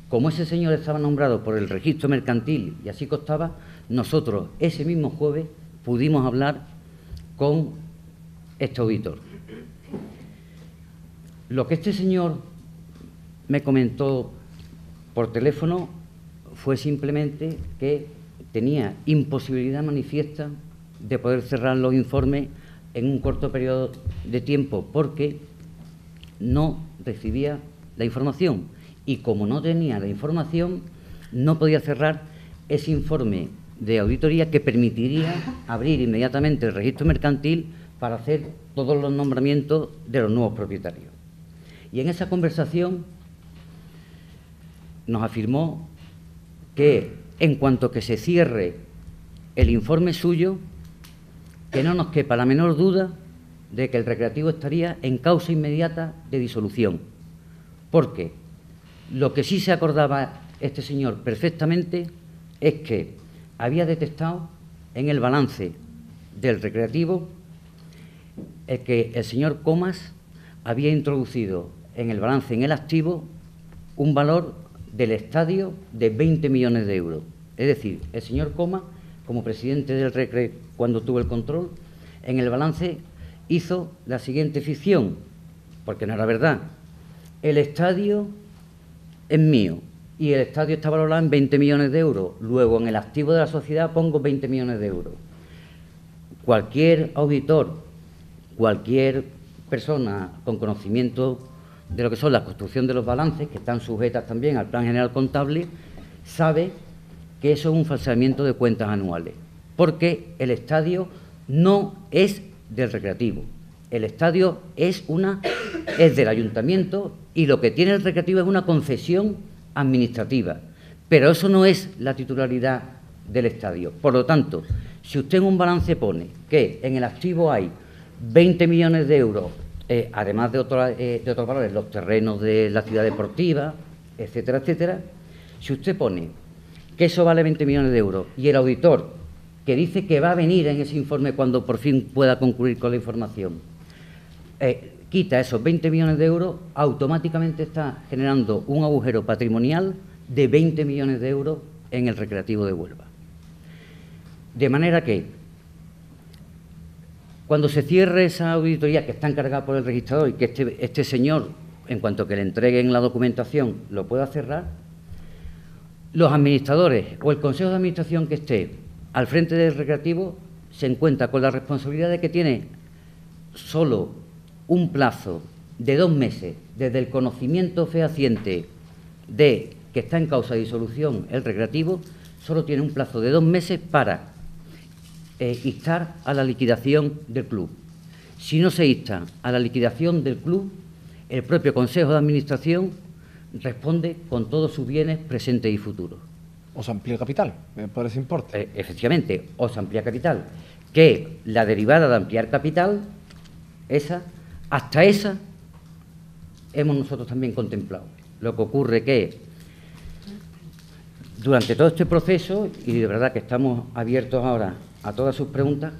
[SPEAKER 3] como ese señor estaba nombrado por el registro mercantil y así constaba, nosotros ese mismo jueves pudimos hablar con este auditor. Lo que este señor me comentó por teléfono fue simplemente que tenía imposibilidad manifiesta de poder cerrar los informes en un corto periodo de tiempo porque no recibía la información y como no tenía la información no podía cerrar ese informe de auditoría que permitiría abrir inmediatamente el registro mercantil para hacer todos los nombramientos de los nuevos propietarios. Y en esa conversación nos afirmó que en cuanto que se cierre el informe suyo, que no nos quepa la menor duda de que el recreativo estaría en causa inmediata de disolución, porque lo que sí se acordaba este señor perfectamente es que había detectado en el balance del recreativo que el señor Comas había introducido en el balance, en el activo, un valor del estadio de 20 millones de euros. Es decir, el señor Comas, como presidente del Recre, cuando tuvo el control, en el balance hizo la siguiente ficción, porque no era verdad. El estadio es mío y el estadio está valorado en 20 millones de euros. Luego, en el activo de la sociedad pongo 20 millones de euros. Cualquier auditor, cualquier persona con conocimiento de lo que son la construcción de los balances, que están sujetas también al Plan General Contable, sabe que eso es un falseamiento de cuentas anuales, porque el estadio no es del recreativo, el estadio es del ayuntamiento y lo que tiene el recreativo es una concesión administrativa, pero eso no es la titularidad del estadio. Por lo tanto, si usted en un balance pone que en el activo hay 20 millones de euros, además de otros valores, los terrenos de la ciudad deportiva, etcétera, etcétera, si usted pone que eso vale 20 millones de euros y el auditor, que dice que va a venir en ese informe cuando por fin pueda concluir con la información, quita esos 20 millones de euros, automáticamente está generando un agujero patrimonial de 20 millones de euros en el recreativo de Huelva. De manera que cuando se cierre esa auditoría que está encargada por el registrador y que este señor, en cuanto que le entreguen la documentación, lo pueda cerrar, los administradores o el Consejo de Administración que esté al frente del recreativo se encuentra con la responsabilidad de que tiene solo un plazo de 2 meses desde el conocimiento fehaciente de que está en causa de disolución el recreativo, solo tiene un plazo de 2 meses para instar a la liquidación del club. Si no se insta a la liquidación del club, el propio Consejo de Administración responde con todos sus bienes presentes y futuros.
[SPEAKER 1] ¿O se amplía capital por ese importe?
[SPEAKER 3] Efectivamente, o se amplía capital. Que la derivada de ampliar capital, hasta esa hemos nosotros también contemplado. Lo que ocurre que durante todo este proceso, y de verdad que estamos abiertos ahora a todas sus preguntas,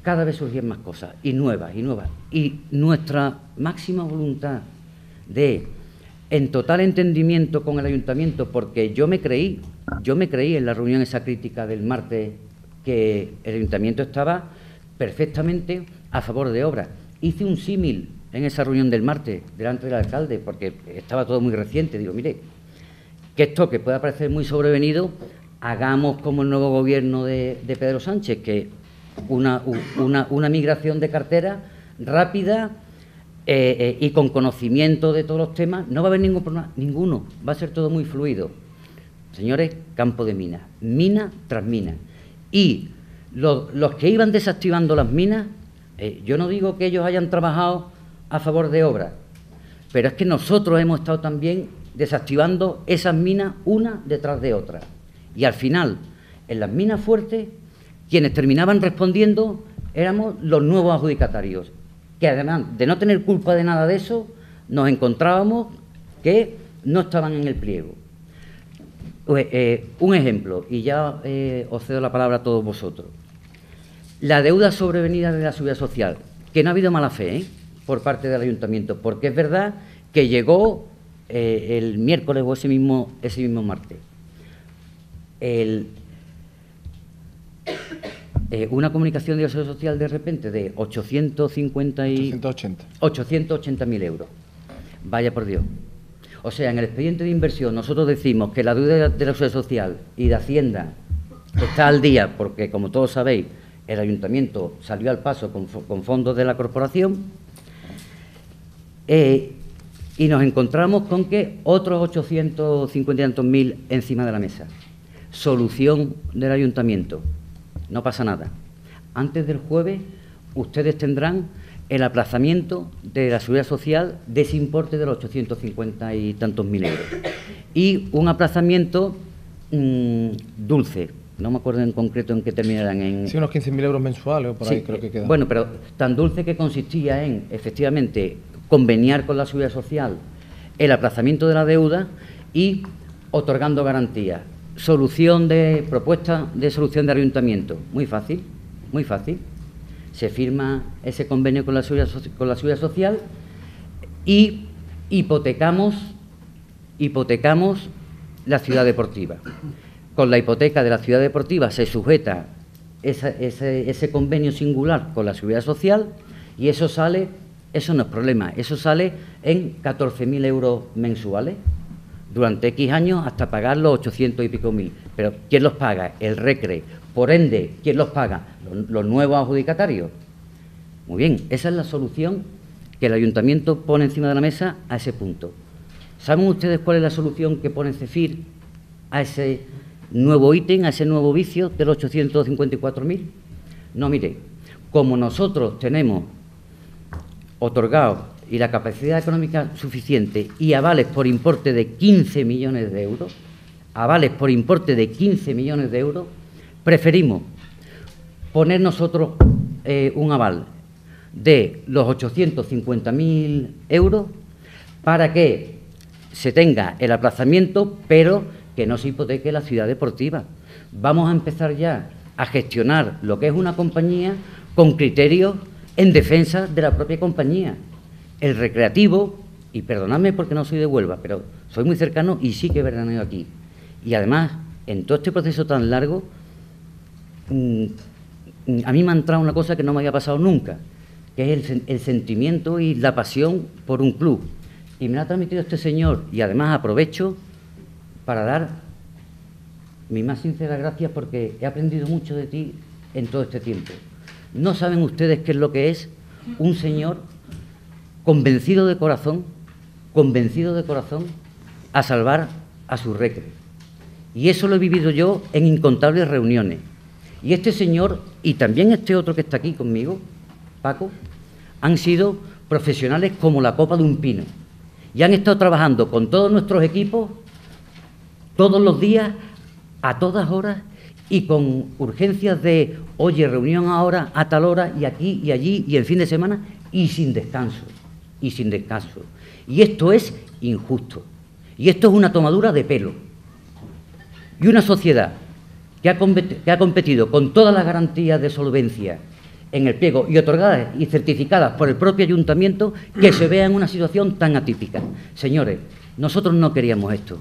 [SPEAKER 3] cada vez surgían más cosas, y nuevas, y nuevas. Y nuestra máxima voluntad en total entendimiento con el ayuntamiento, porque yo me creí en la reunión esa crítica del martes que el ayuntamiento estaba perfectamente a favor de obra. Hice un símil en esa reunión del martes delante del alcalde, porque estaba todo muy reciente. Digo, mire, que esto que pueda parecer muy sobrevenido, hagamos como el nuevo gobierno de Pedro Sánchez, que una migración de cartera rápida y con conocimiento de todos los temas. No va a haber ningún problema, ninguno, va a ser todo muy fluido. Señores, campo de minas, mina tras mina. Y los que iban desactivando las minas, yo no digo que ellos hayan trabajado a favor de obra, pero es que nosotros hemos estado también desactivando esas minas una detrás de otra. Y al final, en las minas fuertes, quienes terminaban respondiendo éramos los nuevos adjudicatarios, que además de no tener culpa de nada de eso, nos encontrábamos que no estaban en el pliego. Un ejemplo, y ya os cedo la palabra a todos vosotros. La deuda sobrevenida de la Seguridad Social, que no ha habido mala fe por parte del ayuntamiento, porque es verdad que llegó el miércoles o ese mismo martes. Una comunicación de la Seguridad Social de repente de 880.000 euros. Vaya por Dios. O sea, en el expediente de inversión nosotros decimos que la deuda de la Seguridad Social y de Hacienda está al día porque, como todos sabéis, el ayuntamiento salió al paso con fondos de la corporación, y nos encontramos con que otros 850.000 encima de la mesa. Solución del ayuntamiento. No pasa nada. Antes del jueves ustedes tendrán el aplazamiento de la Seguridad Social de ese importe de los 850 y tantos mil euros. Y un aplazamiento dulce. No me acuerdo en concreto en qué terminarán.
[SPEAKER 1] Sí, unos 15.000 euros mensuales o por ahí creo que queda.
[SPEAKER 3] Bueno, pero tan dulce que consistía en, efectivamente, conveniar con la Seguridad Social el aplazamiento de la deuda y otorgando garantías. Propuesta de solución de ayuntamiento. Muy fácil, muy fácil. Se firma ese convenio con la Seguridad Social y hipotecamos la ciudad deportiva. Con la hipoteca de la ciudad deportiva se sujeta ese convenio singular con la Seguridad Social y eso no es problema, eso sale en 14.000 euros mensuales durante X años hasta pagar los 800 y pico mil. Pero ¿quién los paga? El RECRE. Por ende, ¿quién los paga? Los nuevos adjudicatarios. Muy bien, esa es la solución que el ayuntamiento pone encima de la mesa a ese punto. ¿Saben ustedes cuál es la solución que pone CEFIR a ese nuevo ítem, a ese nuevo vicio de los 854.000? No, mire, como nosotros tenemos otorgado y la capacidad económica suficiente y avales por importe de 15 millones de euros, preferimos poner nosotros un aval de los 850.000 euros para que se tenga el aplazamiento, pero que no se hipoteque la ciudad deportiva. Vamos a empezar ya a gestionar lo que es una compañía con criterios en defensa de la propia compañía. El recreativo, y perdonadme porque no soy de Huelva, pero soy muy cercano y sí que veraneo aquí. Y además, en todo este proceso tan largo, a mí me ha entrado una cosa que no me había pasado nunca, que es el sentimiento y la pasión por un club. Y me lo ha transmitido este señor, y además aprovecho para dar mis más sinceras gracias porque he aprendido mucho de ti en todo este tiempo. No saben ustedes qué es lo que es un señor convencido de corazón a salvar a su RECRE. Y eso lo he vivido yo en incontables reuniones. Y este señor, y también este otro que está aquí conmigo, Paco, han sido profesionales como la copa de un pino. Y han estado trabajando con todos nuestros equipos, todos los días, a todas horas, y con urgencias de, oye, reunión ahora, a tal hora, y aquí, y allí, y el fin de semana, y sin descanso. Y esto es injusto. Y esto es una tomadura de pelo. Y una sociedad que ha competido con todas las garantías de solvencia en el pliego y otorgadas y certificadas por el propio ayuntamiento, que se vea en una situación tan atípica. Señores, nosotros no queríamos esto.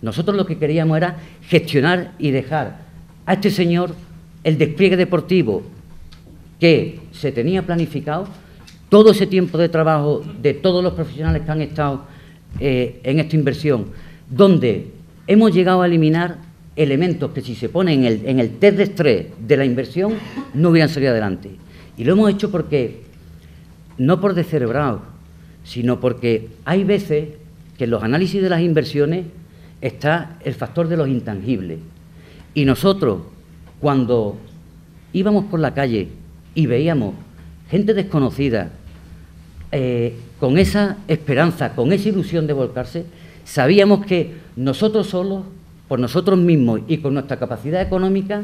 [SPEAKER 3] Nosotros lo que queríamos era gestionar y dejar a este señor el despliegue deportivo que se tenía planificado, todo ese tiempo de trabajo de todos los profesionales que han estado en esta inversión, donde hemos llegado a eliminar elementos que si se ponen en el test de estrés de la inversión no hubieran salido adelante. Y lo hemos hecho porque, no por descerebrados, sino porque hay veces que en los análisis de las inversiones está el factor de los intangibles. Y nosotros, cuando íbamos por la calle y veíamos gente desconocida, con esa esperanza, con esa ilusión de volcarse, sabíamos que nosotros solos, por nosotros mismos y con nuestra capacidad económica,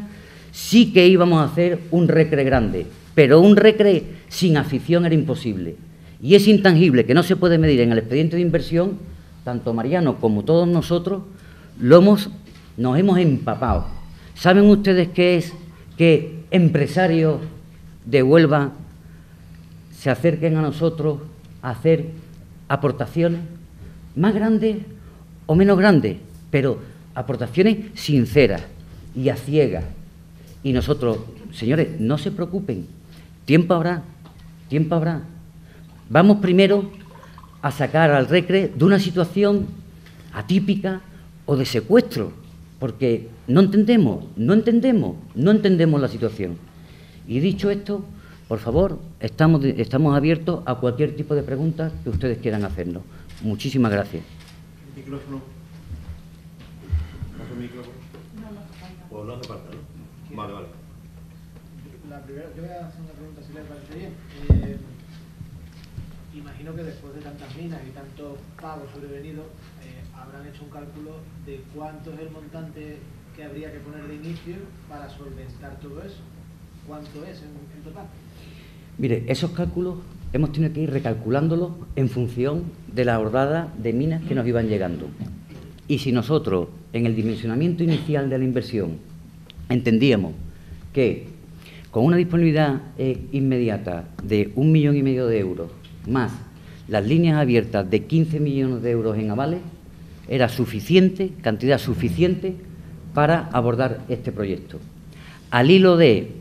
[SPEAKER 3] sí que íbamos a hacer un recre grande, pero un recre sin afición era imposible. Y es intangible, que no se puede medir en el expediente de inversión, tanto Mariano como todos nosotros, nos hemos empapado. ¿Saben ustedes qué es que empresarios de Huelva se acerquen a nosotros a hacer aportaciones más grandes o menos grandes, pero aportaciones sinceras y a ciegas? Y nosotros, señores, no se preocupen, tiempo habrá, tiempo habrá. Vamos primero a sacar al recre de una situación atípica o de secuestro, porque no entendemos la situación. Y dicho esto, por favor, estamos abiertos a cualquier tipo de preguntas que ustedes quieran hacernos. Muchísimas gracias.
[SPEAKER 4] Micrófono. ¿Paso el micrófono? Pues no hace falta, ¿no? Vale, vale.
[SPEAKER 5] Yo voy a hacer una pregunta, si les parece bien. Imagino que después de tantas minas y tantos pagos sobrevenidos, habrán hecho un cálculo de cuánto es el montante que habría que poner de inicio para solventar todo eso. ¿Cuánto es en total?
[SPEAKER 3] Mire, esos cálculos hemos tenido que ir recalculándolos en función de la hordada de minas que nos iban llegando. Y si nosotros, en el dimensionamiento inicial de la inversión, entendíamos que con una disponibilidad inmediata de 1,5 millones de euros, más las líneas abiertas de 15 millones de euros en avales, era suficiente, cantidad suficiente para abordar este proyecto. Al hilo de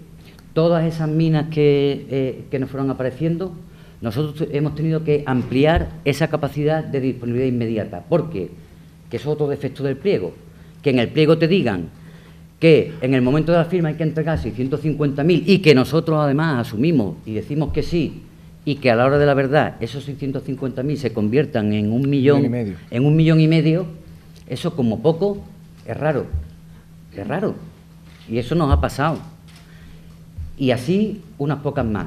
[SPEAKER 3] todas esas minas que nos fueron apareciendo, nosotros hemos tenido que ampliar esa capacidad de disponibilidad inmediata, porque, que es otro defecto del pliego, que en el pliego te digan que en el momento de la firma hay que entregar 650.000 y que nosotros además asumimos y decimos que sí, y que a la hora de la verdad esos 650.000 se conviertan en 1 millón, en 1,5 millones, eso como poco es raro, y eso nos ha pasado. Y así unas pocas más.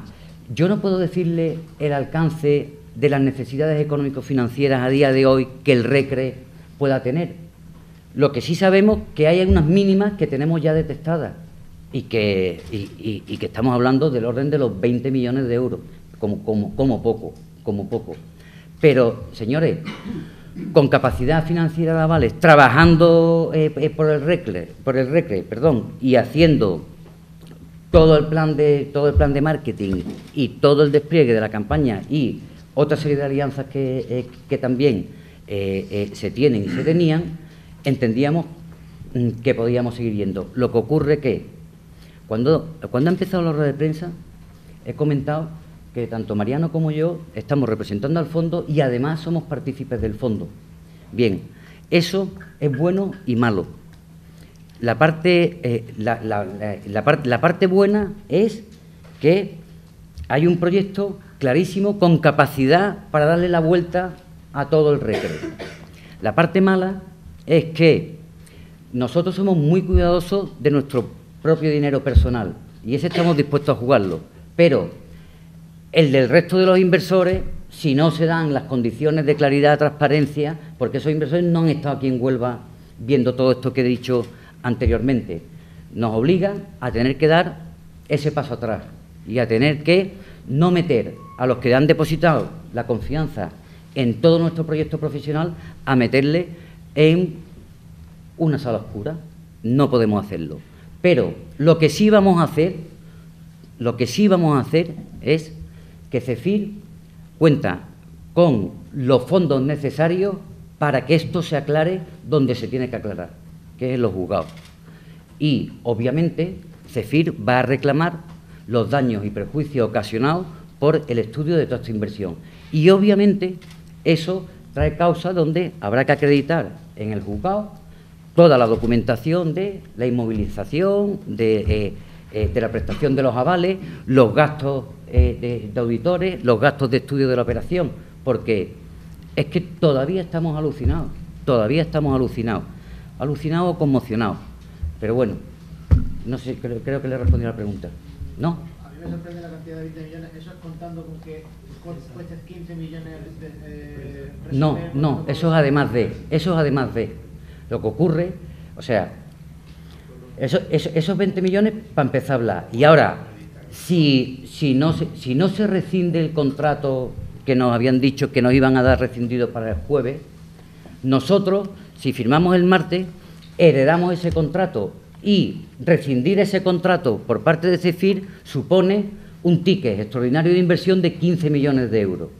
[SPEAKER 3] Yo no puedo decirle el alcance de las necesidades económico-financieras a día de hoy que el RECRE pueda tener. Lo que sí sabemos que hay unas mínimas que tenemos ya detectadas y que estamos hablando del orden de los 20 millones de euros, como poco. Pero, señores, con capacidad financiera de avales, trabajando por el RECRE, y haciendo todo el plan de marketing y todo el despliegue de la campaña y otra serie de alianzas que también se tienen y se tenían, entendíamos que podíamos seguir yendo. Lo que ocurre que cuando ha empezado la rueda de prensa he comentado que tanto Mariano como yo estamos representando al fondo y además somos partícipes del fondo. Bien, eso es bueno y malo. La parte buena es que hay un proyecto clarísimo con capacidad para darle la vuelta a todo el RECRE. La parte mala es que nosotros somos muy cuidadosos de nuestro propio dinero personal y ese estamos dispuestos a jugarlo, pero el del resto de los inversores, si no se dan las condiciones de claridad, transparencia, porque esos inversores no han estado aquí en Huelva viendo todo esto que he dicho anteriormente, nos obligan a tener que dar ese paso atrás y a tener que no meter a los que han depositado la confianza en todo nuestro proyecto profesional a meterle en una sala oscura. No podemos hacerlo. Pero lo que sí vamos a hacer es que CEFIR cuenta con los fondos necesarios para que esto se aclare donde se tiene que aclarar, que es en los juzgados. Y, obviamente, CEFIR va a reclamar los daños y perjuicios ocasionados por el estudio de toda esta inversión. Y obviamente eso trae causa donde habrá que acreditar en el juzgado toda la documentación de la inmovilización, de la prestación de los avales, los gastos de auditores, los gastos de estudio de la operación, porque es que todavía estamos alucinados o conmocionados. Pero bueno, no sé, creo que le he respondido a la pregunta. ¿No?
[SPEAKER 5] A mí me sorprende la cantidad de 20 millones, eso es contando con que cueste 15 millones de...
[SPEAKER 3] No, eso es además de. Lo que ocurre, o sea, esos 20 millones para empezar a hablar. Y ahora, si no se rescinde el contrato que nos habían dicho que nos iban a dar rescindido para el jueves, nosotros, si firmamos el martes, heredamos ese contrato, y rescindir ese contrato por parte de CEFIR supone un ticket extraordinario de inversión de 15 millones de euros,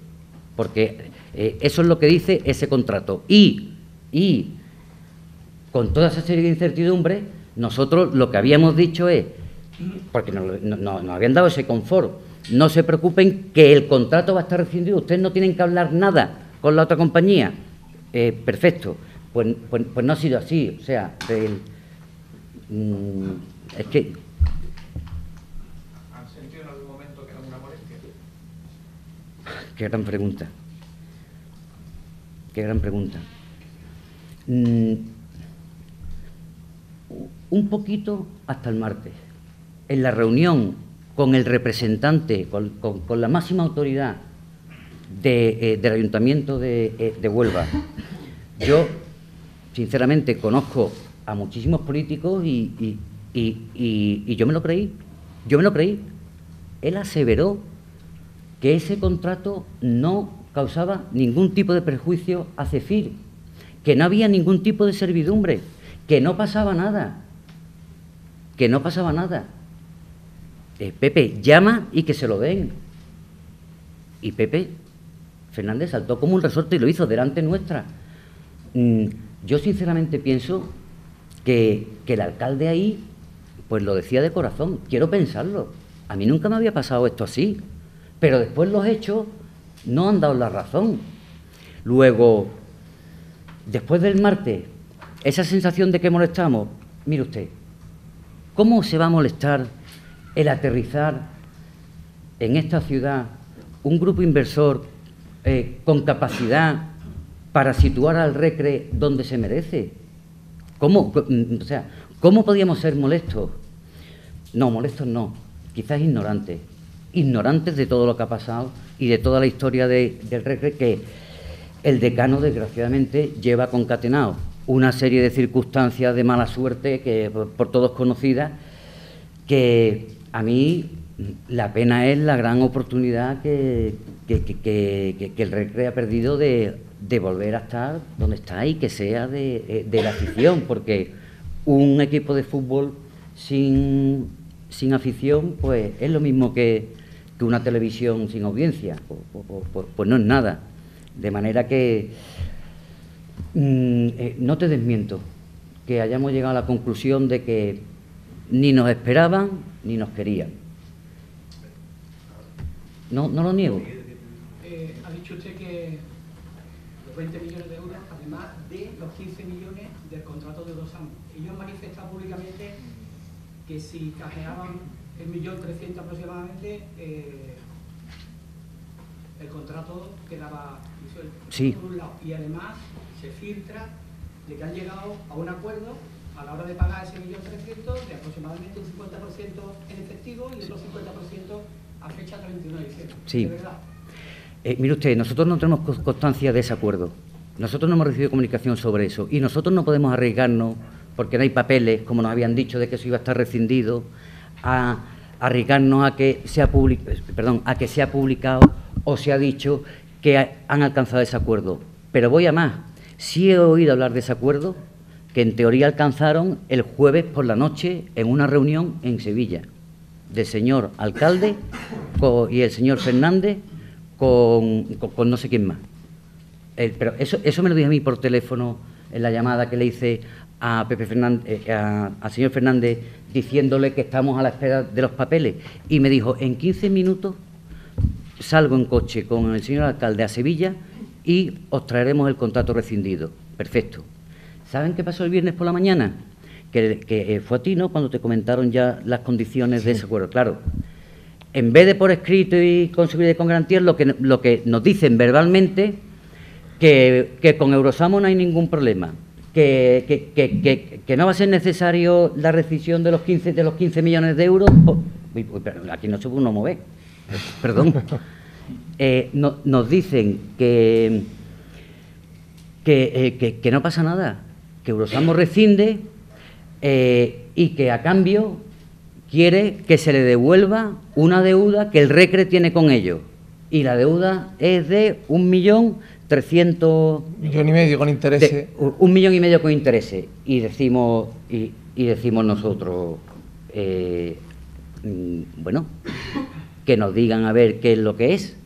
[SPEAKER 3] porque eso es lo que dice ese contrato. Y con toda esa serie de incertidumbres, nosotros lo que habíamos dicho es, porque nos habían dado ese confort, no se preocupen que el contrato va a estar rescindido, ustedes no tienen que hablar nada con la otra compañía. Perfecto, pues no ha sido así, o sea, es que...
[SPEAKER 6] ¿Han sentido en algún momento que era una molestia?
[SPEAKER 3] Qué gran pregunta. Un poquito hasta el martes. En la reunión con el representante, con la máxima autoridad del Ayuntamiento de Huelva, yo, sinceramente, conozco a muchísimos políticos y yo me lo creí. Él aseveró que ese contrato no causaba ningún tipo de perjuicio a CEFIR, que no había ningún tipo de servidumbre, que no pasaba nada. Pepe, llama y que se lo den. Y Pepe Fernández saltó como un resorte y lo hizo delante nuestra. Yo sinceramente pienso que el alcalde ahí pues lo decía de corazón. Quiero pensarlo. A mí nunca me había pasado esto así, pero después los hechos no han dado la razón. Luego, después del martes, esa sensación de que molestamos, mire usted, ¿cómo se va a molestar el aterrizar en esta ciudad un grupo inversor con capacidad para situar al Recre donde se merece? ¿Cómo podíamos ser molestos? No, molestos no, quizás ignorantes de todo lo que ha pasado y de toda la historia del Recre, que el decano, desgraciadamente, lleva concatenado una serie de circunstancias de mala suerte que por todos conocidas, que a mí la pena es la gran oportunidad que el Recre ha perdido de volver a estar donde está y que sea de la afición, porque un equipo de fútbol sin afición pues es lo mismo que una televisión sin audiencia, pues no es nada. De manera que no te desmiento que hayamos llegado a la conclusión de que ni nos esperaban ni nos querían. No lo niego.
[SPEAKER 6] Ha dicho usted que los 20 millones de euros, además de los 15 millones del contrato de 2 años. Ellos manifestaron públicamente que si canjeaban el 1.300.000 aproximadamente, el contrato quedaba disuelto.
[SPEAKER 3] Sí.
[SPEAKER 6] Por un lado. Y además se filtra de que han llegado a un acuerdo a la hora de pagar ese 1.300.000 de aproximadamente un 50% en efectivo y otro 50% a fecha 31 de diciembre.
[SPEAKER 3] Sí.
[SPEAKER 6] ¿De verdad?
[SPEAKER 3] Mire usted, nosotros no tenemos constancia de ese acuerdo. Nosotros no hemos recibido comunicación sobre eso y nosotros no podemos arriesgarnos, porque no hay papeles, como nos habían dicho, de que eso iba a estar rescindido, a arriesgarnos a que sea publicado o se ha dicho que han alcanzado ese acuerdo. Pero voy a más. Sí he oído hablar de ese acuerdo que en teoría alcanzaron el jueves por la noche en una reunión en Sevilla, del señor alcalde y el señor Fernández con no sé quién más. Pero eso me lo dijo a mí por teléfono en la llamada que le hice a Pepe Fernández, al señor Fernández, diciéndole que estamos a la espera de los papeles. Y me dijo, en 15 minutos salgo en coche con el señor alcalde a Sevilla y os traeremos el contrato rescindido. Perfecto. ¿Saben qué pasó el viernes por la mañana? Que fue a ti, ¿no?, cuando te comentaron ya las condiciones de ese acuerdo. Claro, en vez de por escrito y con seguridad y con garantías, lo que nos dicen verbalmente, que con Eurosamo no hay ningún problema, que no va a ser necesario la rescisión de los 15 millones de euros. Pero aquí no se puede uno mover. Perdón. Nos dicen que no pasa nada, que Eurosamo rescinde y que a cambio quiere que se le devuelva una deuda que el RECRE tiene con ellos. Y la deuda es de 1.300.000...
[SPEAKER 1] Millón y medio con intereses.
[SPEAKER 3] 1,5 millones con intereses. Y decimos nosotros, bueno, que nos digan a ver qué es lo que es.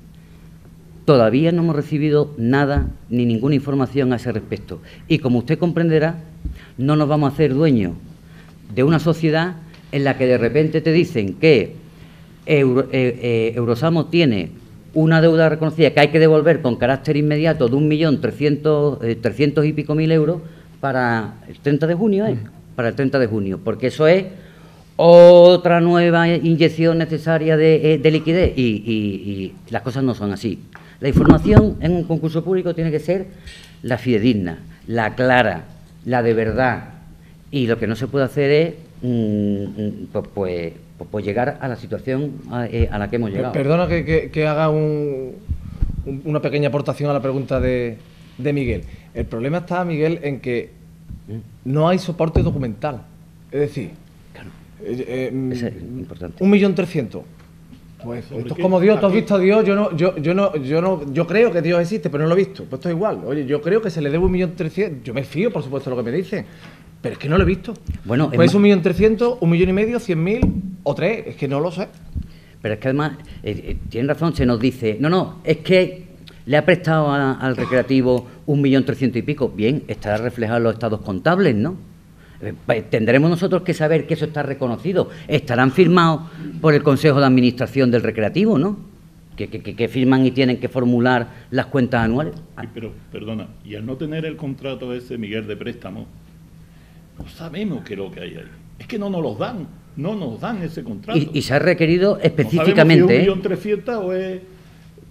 [SPEAKER 3] Todavía no hemos recibido nada, ni ninguna información a ese respecto. Y como usted comprenderá, no nos vamos a hacer dueños de una sociedad en la que de repente te dicen que Eurosamo tiene una deuda reconocida que hay que devolver con carácter inmediato de 1.300.000 y pico mil euros para el 30 de junio, para el 30 de junio, porque eso es otra nueva inyección necesaria de liquidez y las cosas no son así. La información en un concurso público tiene que ser la fidedigna, la clara, la de verdad, y lo que no se puede hacer es pues llegar a la situación a la que hemos llegado.
[SPEAKER 1] Perdona que haga una pequeña aportación a la pregunta de Miguel. El problema está, Miguel, en que no hay soporte documental. Es decir,
[SPEAKER 3] claro, eso es importante.
[SPEAKER 1] 1.300.000. Pues esto es como Dios, tú has visto a Dios, yo creo que Dios existe, pero no lo he visto. Pues esto es igual. Oye, yo creo que se le debe 1.300.000. Yo me fío, por supuesto, de lo que me dicen. Pero es que no lo he visto.
[SPEAKER 3] Bueno,
[SPEAKER 1] pues 1.300.000, 1,5 millones, 100.000 o 3, es que no lo sé.
[SPEAKER 3] Pero es que además, tienen razón, se nos dice, no, es que le ha prestado al recreativo 1.300.000 y pico. Bien, estará reflejado en los estados contables, ¿no? Tendremos nosotros que saber que eso está reconocido. Estarán firmados por el Consejo de Administración del Recreativo, ¿no? Que firman y tienen que formular las cuentas anuales.
[SPEAKER 2] Sí, pero, perdona, y al no tener el contrato ese, Miguel, de préstamo, no sabemos qué es lo que hay ahí. Es que no nos los dan, no nos dan ese contrato.
[SPEAKER 3] Y se ha requerido específicamente...
[SPEAKER 2] No sabemos si es 1.300.000 o es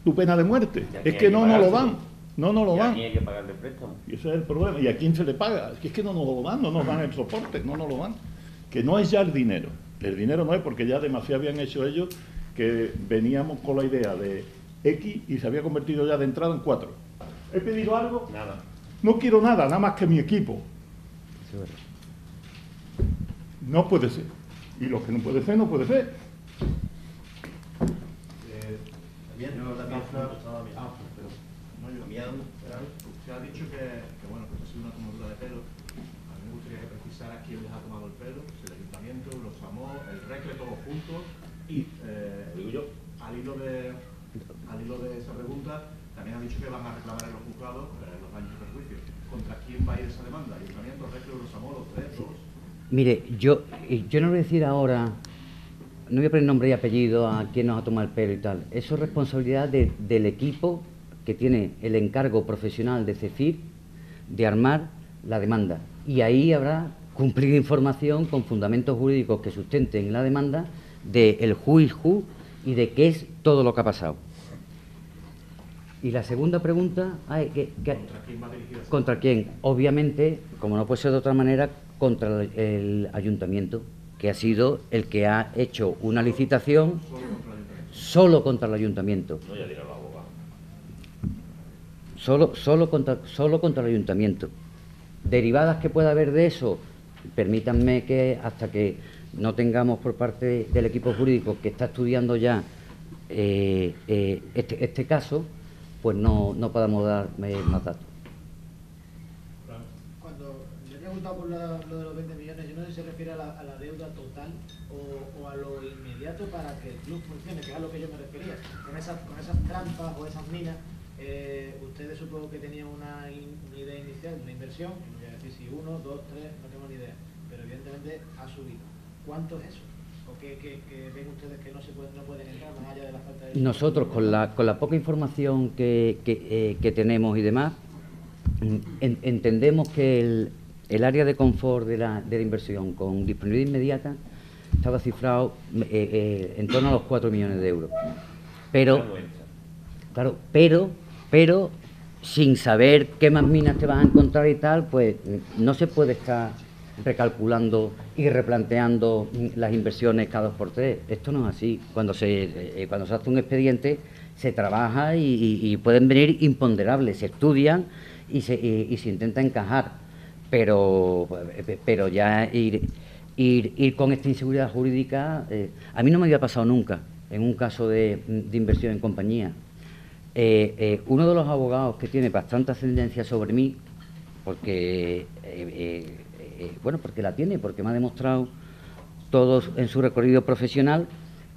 [SPEAKER 2] tu pena de muerte. Es que no nos lo dan. No nos lo dan.
[SPEAKER 4] Y hay que pagar el préstamo.
[SPEAKER 2] Y ese es el problema. ¿Y a quién se le paga? Es que no nos lo dan, no nos dan el soporte, no nos lo dan. Que no es ya el dinero. El dinero no es porque ya demasiado habían hecho ellos que veníamos con la idea de X y se había convertido ya de entrada en 4. ¿He pedido algo?
[SPEAKER 4] Nada.
[SPEAKER 2] No quiero nada más que mi equipo. No puede ser. Y lo que no puede ser, no puede ser.
[SPEAKER 4] Se ha dicho que bueno, que esto ha sido una tomadura de pelo. A mí me gustaría que precisara quién les ha tomado el pelo, si el Ayuntamiento, los AMO, el RECRE, todos juntos. Y al hilo de esa pregunta, también ha dicho que van a reclamar en los juzgados los daños y perjuicios. ¿Contra quién va a ir esa demanda? ¿Ayuntamiento, RECRE, los AMO, los tres, todos?
[SPEAKER 3] Mire, yo no voy a decir ahora, no voy a poner nombre y apellido a quién nos ha tomado el pelo y tal. Eso es responsabilidad del equipo que tiene el encargo profesional de CEFIR de armar la demanda. Y ahí habrá cumplir información con fundamentos jurídicos que sustenten la demanda del who is who y de qué es todo lo que ha pasado. Y la segunda pregunta, ¿contra quién? Obviamente, como no puede ser de otra manera, contra el ayuntamiento, que ha sido el que ha hecho una licitación solo contra el ayuntamiento.
[SPEAKER 4] No, ya dirá la abogada.
[SPEAKER 3] Solo contra el ayuntamiento. Derivadas que pueda haber de eso, permítanme que hasta que no tengamos por parte del equipo jurídico que está estudiando ya este caso, pues no podamos dar más datos.
[SPEAKER 5] Cuando le he preguntado por lo de los 20 millones, yo no sé si se refiere a la deuda total o a lo inmediato para que el club funcione, que es a lo que yo me refería, con esas trampas o esas minas Ustedes supongo que tenían una idea inicial de una inversión, y no voy a decir si 1, 2, 3, no tengo ni idea, pero evidentemente ha subido. ¿Cuánto es eso? ¿O qué ven ustedes que no pueden entrar más allá de la falta de...
[SPEAKER 3] Nosotros, con la poca información que tenemos y demás, entendemos que el área de confort de la inversión con disponibilidad inmediata estaba cifrado en torno a los 4 millones de euros. Pero, claro, pero sin saber qué más minas te vas a encontrar y tal, pues no se puede estar recalculando y replanteando las inversiones cada 2 por 3. Esto no es así. Cuando se hace un expediente se trabaja y pueden venir imponderables, se estudian y se intenta encajar, pero ya ir con esta inseguridad jurídica, a mí no me había pasado nunca en un caso de inversión en compañía. Uno de los abogados que tiene bastante ascendencia sobre mí, porque porque la tiene, porque me ha demostrado todos en su recorrido profesional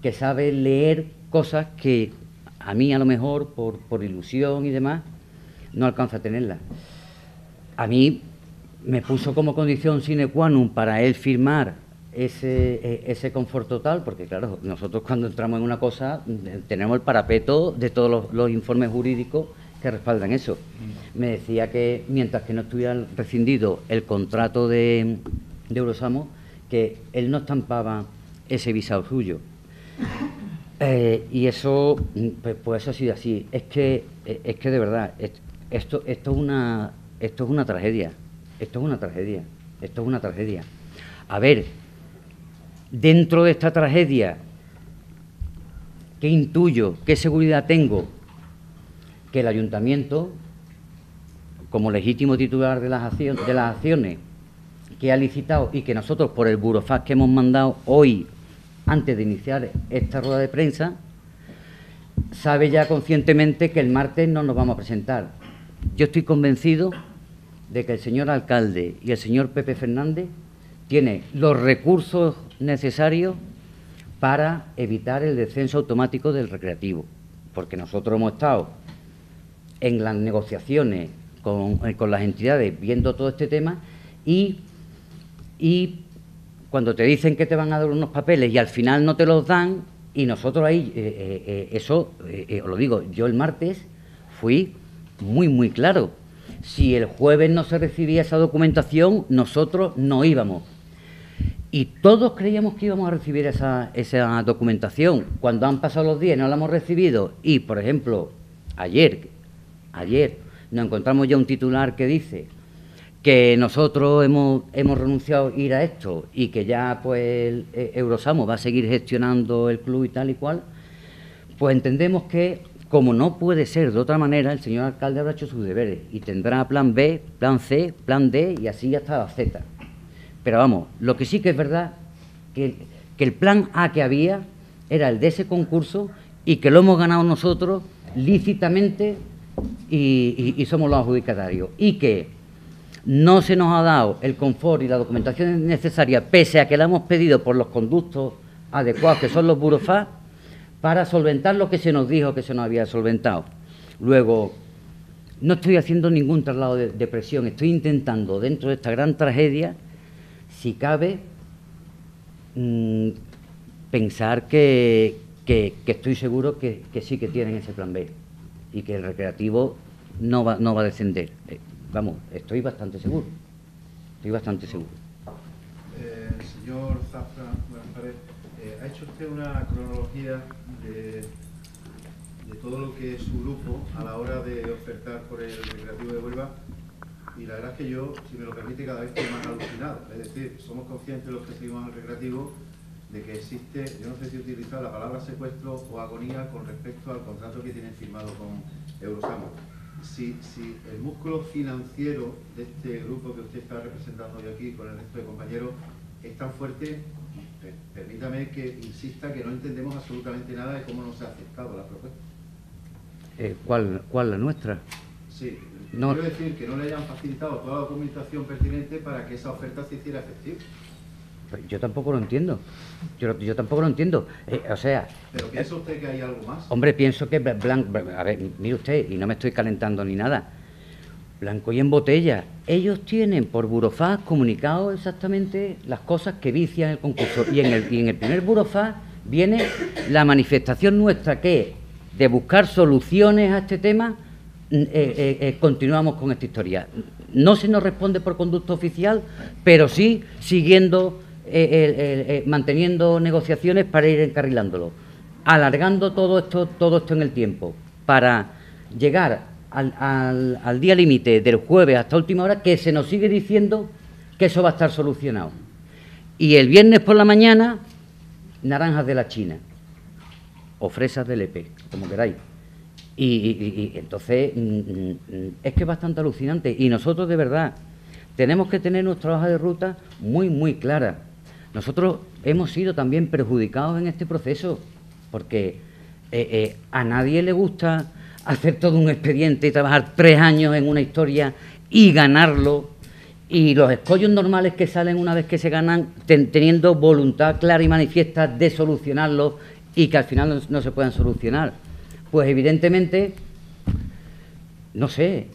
[SPEAKER 3] que sabe leer cosas que a mí a lo mejor por ilusión y demás no alcanza a tenerlas. A mí me puso como condición sine qua non para él firmar ese confort total, porque claro, nosotros cuando entramos en una cosa tenemos el parapeto de todos los informes jurídicos que respaldan eso. Me decía que mientras que no estuviera rescindido el contrato de Eurosamo, que él no estampaba ese visado suyo. Y eso, pues eso ha sido así. Es que de verdad, esto es una tragedia. Esto es una tragedia. A ver, dentro de esta tragedia, ¿qué intuyo? ¿Qué seguridad tengo? Que el ayuntamiento, como legítimo titular de las acciones que ha licitado y que nosotros por el burofax que hemos mandado hoy, antes de iniciar esta rueda de prensa, sabe ya conscientemente que el martes no nos vamos a presentar. Yo estoy convencido de que el señor alcalde y el señor Pepe Fernández tienen los recursos necesarios para evitar el descenso automático del recreativo, porque nosotros hemos estado en las negociaciones con las entidades viendo todo este tema y cuando te dicen que te van a dar unos papeles y al final no te los dan, y nosotros ahí, os lo digo, yo el martes fui muy claro. Si el jueves no se recibía esa documentación, nosotros no íbamos. Y todos creíamos que íbamos a recibir esa documentación. Cuando han pasado los días y no la hemos recibido, y por ejemplo, ayer nos encontramos ya un titular que dice que nosotros hemos renunciado a ir a esto y que ya pues Eurosamo va a seguir gestionando el club y tal y cual, pues entendemos que, como no puede ser de otra manera, el señor alcalde habrá hecho sus deberes y tendrá plan B, plan C, plan D y así hasta la Z. Pero vamos, lo que sí que es verdad, que el plan A que había era el de ese concurso y que lo hemos ganado nosotros lícitamente y somos los adjudicatarios. Y que no se nos ha dado el confort y la documentación necesaria, pese a que la hemos pedido por los conductos adecuados, que son los burofax, para solventar lo que se nos dijo que se nos había solventado. Luego, no estoy haciendo ningún traslado de presión, estoy intentando, dentro de esta gran tragedia, si cabe, pensar que estoy seguro que sí que tienen ese plan B y que el recreativo no va a descender. Vamos, estoy bastante seguro. Señor
[SPEAKER 7] Zafra, buenas tardes. Ha hecho usted una cronología de todo lo que es su grupo a la hora de ofertar por el recreativo de Huelva, y la verdad es que yo, si me lo permite, cada vez estoy más alucinado. Es decir, somos conscientes los que seguimos en el recreativo de que existe, yo no sé si utilizar la palabra secuestro o agonía con respecto al contrato que tienen firmado con Eurosamo. Si el músculo financiero de este grupo que usted está representando hoy aquí con el resto de compañeros es tan fuerte, permítame que insista que no entendemos absolutamente nada de cómo nos ha aceptado la propuesta.
[SPEAKER 3] ¿Cuál la nuestra?
[SPEAKER 7] Sí,
[SPEAKER 3] no.
[SPEAKER 7] Quiero decir que no le hayan facilitado toda la documentación pertinente para que esa oferta se hiciera efectiva.
[SPEAKER 3] Yo tampoco lo entiendo. Yo tampoco lo entiendo. O sea...
[SPEAKER 7] ¿Pero piensa usted que hay algo más?
[SPEAKER 3] Hombre, pienso que a ver, mire usted, y no me estoy calentando ni nada. Blanco y en botella. Ellos tienen por burofax comunicado exactamente las cosas que vician el concurso. Y en el primer burofax viene la manifestación nuestra, que es de buscar soluciones a este tema. Continuamos con esta historia. No se nos responde por conducto oficial, pero sí siguiendo, manteniendo negociaciones para ir encarrilándolo, alargando todo esto en el tiempo, para llegar al día límite del jueves hasta última hora, que se nos sigue diciendo que eso va a estar solucionado. Y el viernes por la mañana, naranjas de la China o fresas del EP, como queráis. Y entonces es que es bastante alucinante. Y nosotros, de verdad, tenemos que tener nuestra hoja de ruta muy, muy clara. Nosotros hemos sido también perjudicados en este proceso, porque a nadie le gusta hacer todo un expediente y trabajar 3 años en una historia y ganarlo, y los escollos normales que salen una vez que se ganan, teniendo voluntad clara y manifiesta de solucionarlo, y que al final no se puedan solucionar. Pues evidentemente, no sé,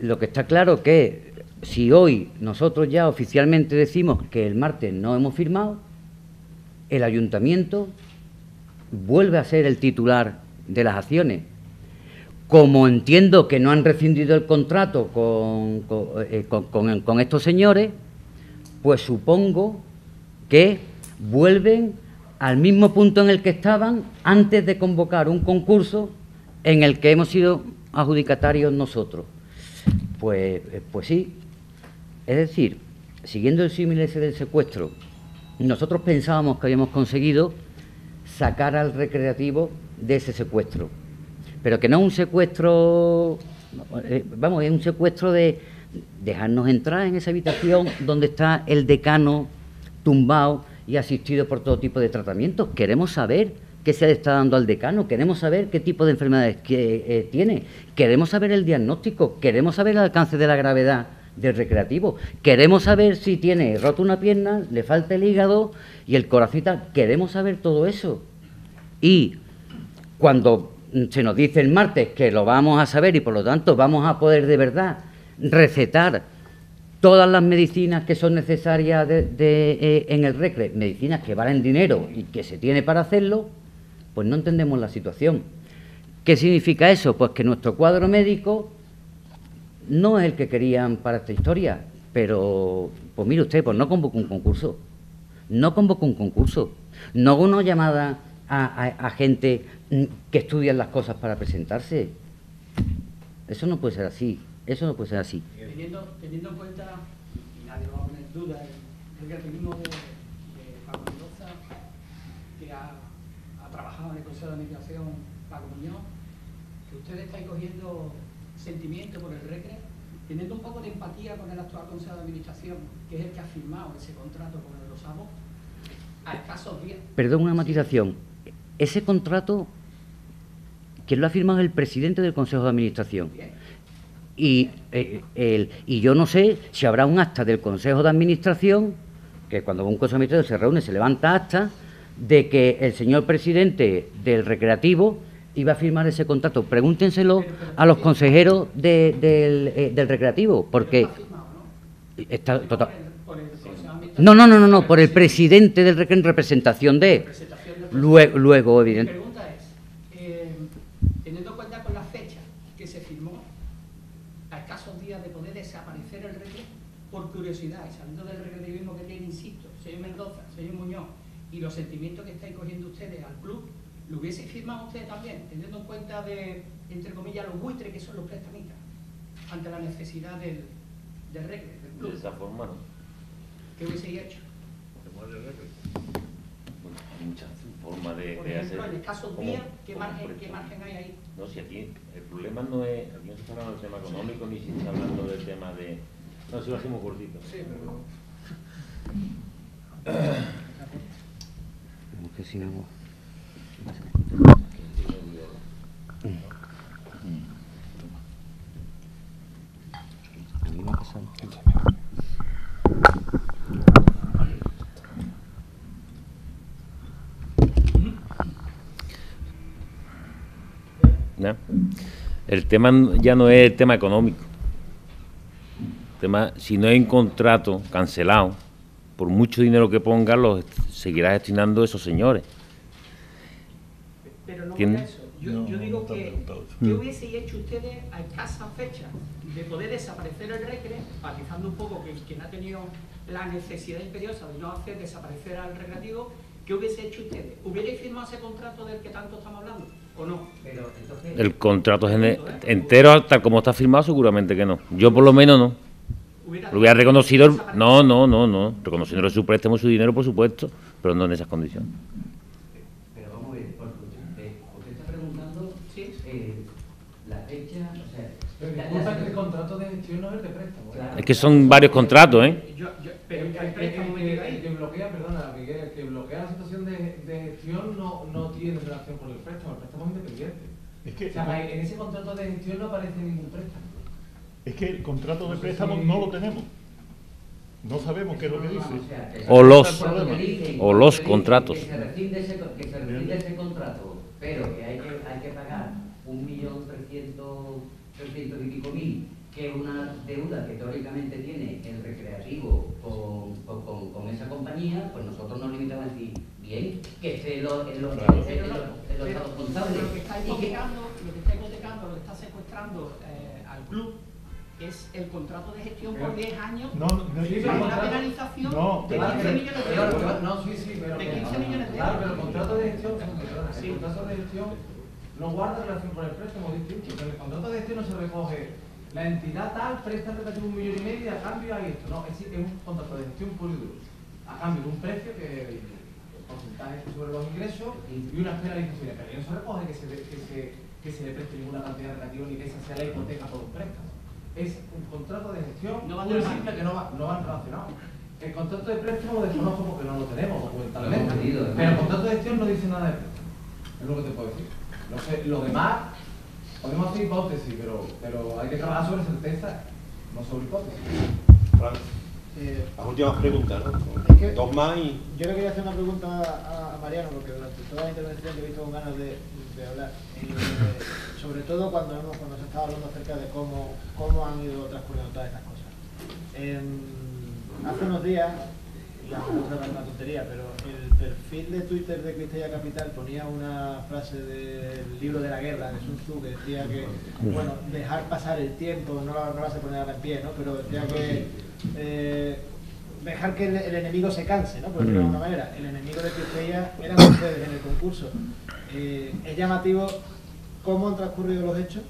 [SPEAKER 3] lo que está claro que si hoy nosotros ya oficialmente decimos que el martes no hemos firmado, el ayuntamiento vuelve a ser el titular de las acciones. Como entiendo que no han rescindido el contrato con estos señores, pues supongo que vuelven al mismo punto en el que estaban antes de convocar un concurso en el que hemos sido adjudicatarios nosotros. Pues sí. Es decir, siguiendo el símil ese del secuestro, nosotros pensábamos que habíamos conseguido sacar al recreativo de ese secuestro, pero que no es un secuestro, vamos, es un secuestro de dejarnos entrar en esa habitación donde está el decano tumbado y asistido por todo tipo de tratamientos. Queremos saber qué se le está dando al decano, queremos saber qué tipo de enfermedades tiene, queremos saber el diagnóstico, queremos saber el alcance de la gravedad del recreativo, queremos saber si tiene roto una pierna, le falta el hígado y el corazón y tal. Queremos saber todo eso. Y cuando se nos dice el martes que lo vamos a saber y por lo tanto vamos a poder de verdad recetar todas las medicinas que son necesarias en el recre, medicinas que valen dinero y que se tiene para hacerlo, pues no entendemos la situación. ¿Qué significa eso? Pues que nuestro cuadro médico no es el que querían para esta historia, pero, pues mire usted, pues no convocó un concurso. No convocó un concurso. No hago una llamada a gente que estudia las cosas para presentarse. Eso no puede ser así. Eso no puede ser así.
[SPEAKER 6] Teniendo en cuenta, y nadie lo va a poner en duda, el relativismo de Paco Mendoza, que ha trabajado en el Consejo de Administración, Paco Muñoz, que ustedes están cogiendo sentimiento por el recre, teniendo un poco de empatía con el actual Consejo de Administración, que es el que ha firmado ese contrato con el los amos, a escasos días.
[SPEAKER 3] Perdón, una matización. Ese contrato, quien lo ha firmado es el presidente del Consejo de Administración. Y yo no sé si habrá un acta del Consejo de Administración, que cuando un Consejo de Administración se reúne se levanta acta, de que el señor presidente del recreativo iba a firmar ese contrato. Pregúntenselo a los consejeros del recreativo, porque está total. No, por el presidente del recreativo en representación de. Luego, evidente.
[SPEAKER 6] Mi pregunta es, teniendo en cuenta con la fecha que se firmó, a escasos días de poder desaparecer el recreo, por curiosidad, y saliendo del recreativismo que tiene, insisto, señor Mendoza, señor Muñoz, y los sentimientos que estáis cogiendo ustedes al club, ¿lo hubiese firmado usted también, teniendo en cuenta de, entre comillas, los buitres que son los prestamistas, ante la necesidad del recreo, del club?
[SPEAKER 8] De esa forma, ¿no?
[SPEAKER 6] ¿Qué hubiese hecho?
[SPEAKER 8] Bueno, hay muchas formas de
[SPEAKER 6] Por ejemplo,
[SPEAKER 8] hacer.
[SPEAKER 6] en escasos días, ¿qué margen hay ahí?
[SPEAKER 8] No, si aquí el problema no es, aquí no se está hablando del tema económico, ni se está hablando del tema de... No, si lo hacemos cortito.
[SPEAKER 6] Sí, pero...
[SPEAKER 3] Que si no... A mí me ha pasado.
[SPEAKER 8] El tema ya no es el tema económico. El tema, si no hay un contrato cancelado, por mucho dinero que pongan, lo seguirá gestionando esos señores.
[SPEAKER 6] Pero no
[SPEAKER 8] ¿Quién?
[SPEAKER 6] por eso. Yo digo que ¿qué hubiese hecho ustedes a escasa fecha de poder desaparecer el Recre, matizando un poco que quien ha tenido la necesidad imperiosa de no hacer desaparecer al recreativo? ¿Qué hubiese hecho ustedes? ¿Hubierais firmado ese contrato del que tanto estamos hablando o no?
[SPEAKER 3] Pero entonces,
[SPEAKER 8] El contrato entero, tal como está firmado, seguramente que no. Yo por lo menos no. Lo hubiera reconocido. No. Reconociendo su préstamo, su dinero, por supuesto, pero no en esas condiciones.
[SPEAKER 3] pero vamos a ver, usted está preguntando la fecha, o sea...
[SPEAKER 1] Disculpa que el contrato de gestión no es el de préstamo.
[SPEAKER 3] Claro.
[SPEAKER 8] Es que son varios contratos, ¿eh?
[SPEAKER 6] Pero el préstamo metido
[SPEAKER 1] El
[SPEAKER 6] ahí.
[SPEAKER 1] que bloquea, perdona, Miguel, el que bloquea la situación de gestión no tiene relación con el préstamo es independiente.
[SPEAKER 2] Es que,
[SPEAKER 1] O sea, en ese contrato de gestión no aparece ningún préstamo.
[SPEAKER 2] es que el contrato de préstamo no lo tenemos. No sabemos qué es lo que dice.
[SPEAKER 8] O los
[SPEAKER 3] Que
[SPEAKER 8] contratos.
[SPEAKER 3] se rescinde ese contrato, pero que hay que pagar 1.300.000 y pico, que es una deuda que teóricamente tiene el recreativo con esa compañía, pues nosotros nos limitamos a decir, bien, que esté en los estados contables.
[SPEAKER 6] Lo que está hipotecando, lo que está secuestrando al club es el contrato de gestión por 10 años. Una penalización de 15 millones de euros.
[SPEAKER 1] Pero
[SPEAKER 6] De 15 millones de euros.
[SPEAKER 1] Claro, pero el contrato de gestión, el contrato de gestión no guarda relación con el préstamo distinto. En el contrato de gestión no se recoge la entidad tal presta el recreativo 1,5 millones y a cambio hay esto. No, es un contrato de gestión puro y duro. A cambio de un precio que el porcentaje sobre los ingresos y unas penalizaciones. Pero ahí no se recoge que se le preste ninguna cantidad de recreativo ni que esa sea la hipoteca por un préstamo. Es un contrato de gestión puro y simple que no van relacionados. El contrato de préstamo desconozco porque no lo tenemos documentalmente. Pero el contrato de gestión no dice nada de préstamo. Es lo que te puedo decir. No sé, lo demás podemos hacer hipótesis, pero hay que trabajar sobre certeza, no sobre hipótesis.
[SPEAKER 9] Las últimas preguntas, ¿no?
[SPEAKER 5] Es que
[SPEAKER 9] Dos más y...
[SPEAKER 5] yo le quería hacer una pregunta a Mariano, porque durante toda la intervención he visto con ganas de hablar. Sobre todo cuando se estaba hablando acerca de cómo han ido transcurriendo todas estas cosas. Hace unos días, y a lo mejor es una tontería, pero el perfil de Twitter de Cristella Capital ponía una frase del libro de la guerra de Sun Tzu que decía que, bueno, dejar pasar el tiempo, no la sé poner ahora en pie, ¿no? Pero decía que dejar que el enemigo se canse, ¿no? Por decirlo de alguna manera. El enemigo de Cristella eran ustedes en el concurso. Es llamativo cómo han transcurrido los hechos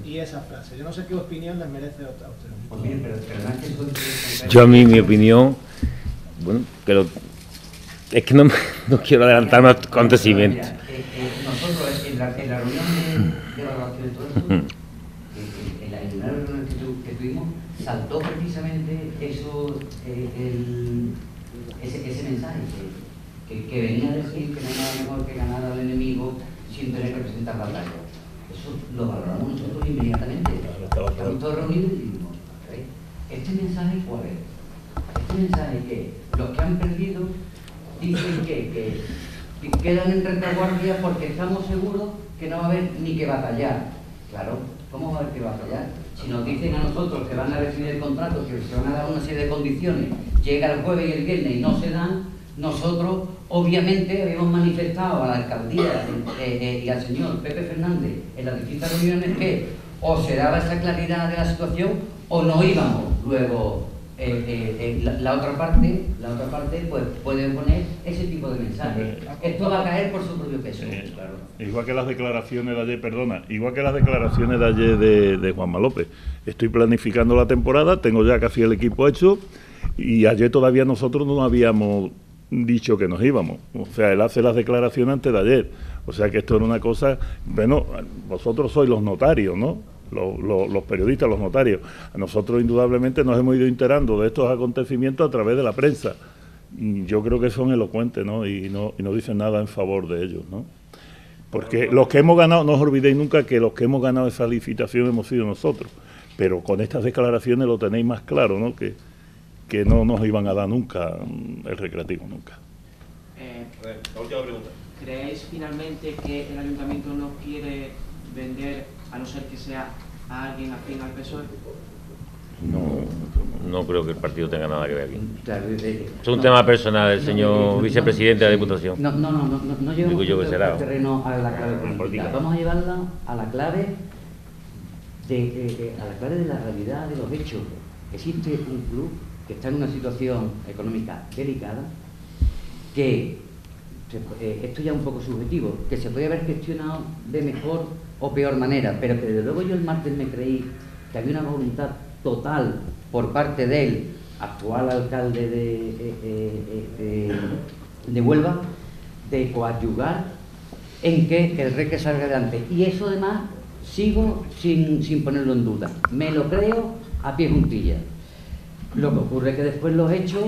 [SPEAKER 5] y esa frase. Yo no sé qué opinión les merece a ustedes.
[SPEAKER 3] Pues miren, pero
[SPEAKER 8] Yo a mí, mi opinión, bueno, es que no quiero adelantarme a los acontecimientos.
[SPEAKER 3] Nosotros en la reunión de evaluación de todo esto, en la primera reunión que tuvimos, saltó precisamente ese mensaje que venía a decir que no era nada mejor que ganar al enemigo sin tener que presentar la batalla. Eso lo valoramos nosotros inmediatamente. Estamos todos reunidos y dijimos, ¿este mensaje cuál es? Este mensaje que los que han perdido dicen que quedan en retaguardia porque estamos seguros que no va a haber ni que batallar. Claro, ¿cómo va a haber que batallar? Si nos dicen a nosotros que van a recibir el contrato, que se van a dar una serie de condiciones, llega el jueves y el viernes y no se dan, nosotros obviamente habíamos manifestado a la alcaldía y al señor Pepe Fernández en las distintas reuniones que o se daba esa claridad de la situación o no íbamos. Luego la otra parte pues puede poner ese tipo de mensajes. Esto va a caer por su propio peso. Claro.
[SPEAKER 2] Igual que las declaraciones de ayer, de Juanma López. Estoy planificando la temporada, tengo ya casi el equipo hecho y ayer todavía nosotros no habíamos dicho que nos íbamos. O sea, él hace las declaraciones antes de ayer. O sea que esto era una cosa... Bueno, vosotros sois los notarios, ¿no? Los periodistas, los notarios. Nosotros indudablemente nos hemos ido enterando de estos acontecimientos a través de la prensa. Y yo creo que son elocuentes, ¿no? Y no dicen nada en favor de ellos, ¿no? Porque los que hemos ganado, no os olvidéis nunca que los que hemos ganado esa licitación hemos sido nosotros. Pero con estas declaraciones lo tenéis más claro, ¿no? Que no nos iban a dar nunca el recreativo, nunca.
[SPEAKER 9] La última pregunta.
[SPEAKER 10] ¿Creéis finalmente que el ayuntamiento no quiere vender
[SPEAKER 9] a no ser que sea a alguien afín al PSOE?
[SPEAKER 8] No creo que el partido tenga nada que ver aquí.
[SPEAKER 3] Claro,
[SPEAKER 8] Es un tema personal del señor vicepresidente de la Diputación.
[SPEAKER 3] No
[SPEAKER 8] Digo yo que será.
[SPEAKER 3] el terreno a la clave política. Vamos a llevarla a la clave de la realidad de los hechos. Existe un club que está en una situación económica delicada, que esto ya es un poco subjetivo, que se puede haber gestionado de mejor o peor manera, pero que desde luego yo el martes me creí que había una voluntad total por parte del actual alcalde de Huelva de coadyuvar en que el RECRE salga adelante. Y eso además sigo sin ponerlo en duda. Me lo creo a pie juntilla. Lo que ocurre es que después los hechos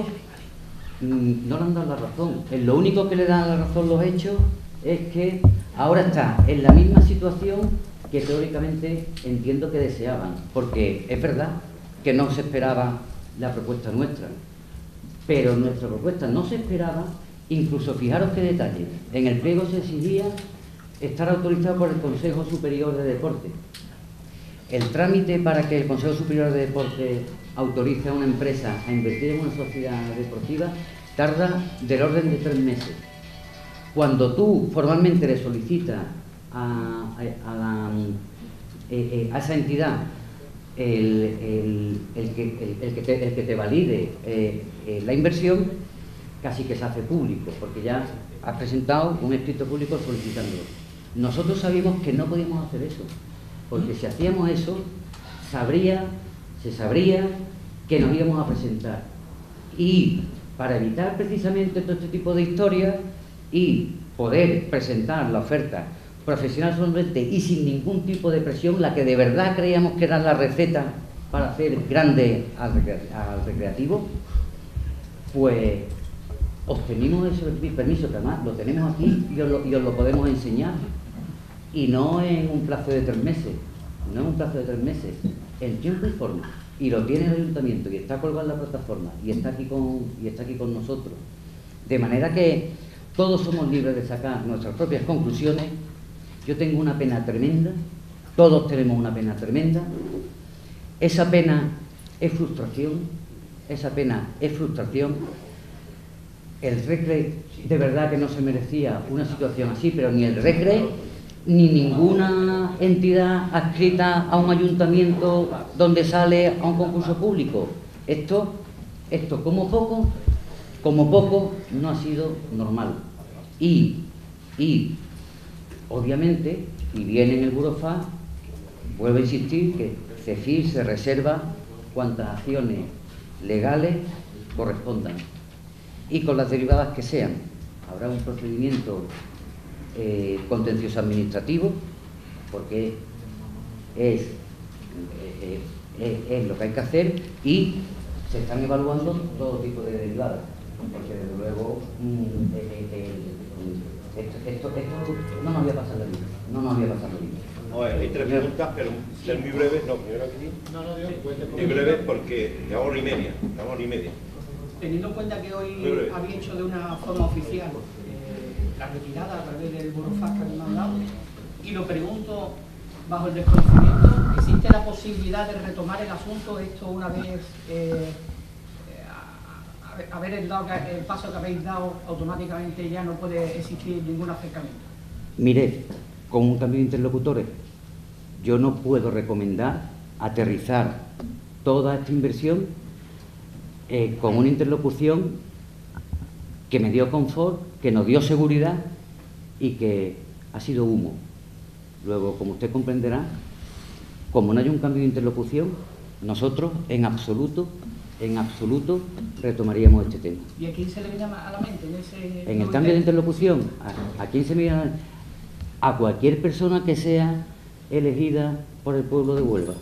[SPEAKER 3] no le han dado la razón. Lo único que le dan la razón los hechos es que ahora está en la misma situación que teóricamente entiendo que deseaban, porque es verdad que no se esperaba la propuesta nuestra, pero nuestra propuesta no se esperaba. Incluso fijaros qué detalle, en el pliego se exigía estar autorizado por el Consejo Superior de Deporte. El trámite para que el Consejo Superior de Deporte autorice a una empresa a invertir en una sociedad deportiva tarda del orden de 3 meses. Cuando tú formalmente le solicitas a esa entidad el que te valide la inversión, casi que se hace público, porque ya has presentado un escrito público solicitándolo. Nosotros sabíamos que no podíamos hacer eso, porque si hacíamos eso, se sabría que nos íbamos a presentar. Y para evitar precisamente todo este tipo de historias y poder presentar la oferta profesional solamente y sin ningún tipo de presión, la que de verdad creíamos que era la receta para hacer grande al recreativo, pues obtenimos ese permiso, que además lo tenemos aquí y os lo podemos enseñar, y no en un plazo de 3 meses, en tiempo y forma, y lo tiene el ayuntamiento y está colgado en la plataforma y está aquí con nosotros, de manera que todos somos libres de sacar nuestras propias conclusiones. Yo tengo una pena tremenda, todos tenemos una pena tremenda. Esa pena es frustración, El RECRE de verdad que no se merecía una situación así, pero ni el RECRE ni ninguna entidad adscrita a un ayuntamiento donde sale a un concurso público. Esto como poco no ha sido normal. Y obviamente, y viene en el Burofax, vuelvo a insistir que CEFIR se reserva cuantas acciones legales correspondan, y con las derivadas que sean. Habrá un procedimiento contencioso administrativo, porque es lo que hay que hacer, y se están evaluando todo tipo de derivadas, porque desde luego esto no nos voy a pasar la vida.
[SPEAKER 10] Hay 3 preguntas, pero ser muy breves. No, primero aquí. Muy breves porque llevamos hora y media.
[SPEAKER 6] Teniendo en cuenta que hoy había hecho de una forma oficial la retirada a través del Burofax que me han dado, y lo pregunto bajo el desconocimiento, ¿existe la posibilidad de retomar el asunto esto una vez haber dado el paso que habéis dado, automáticamente ya no puede existir ningún acercamiento?
[SPEAKER 3] Mire, con un cambio de interlocutores, yo no puedo recomendar aterrizar toda esta inversión con una interlocución que me dio confort, que nos dio seguridad y que ha sido humo. Luego, como usted comprenderá, como no hay un cambio de interlocución, nosotros en absoluto retomaríamos este tema.
[SPEAKER 6] ¿Y a quién se le viene a la mente
[SPEAKER 3] en el cambio de interlocución? ¿A quién se me viene a la mente? A cualquier persona que sea elegida por el pueblo de Huelva.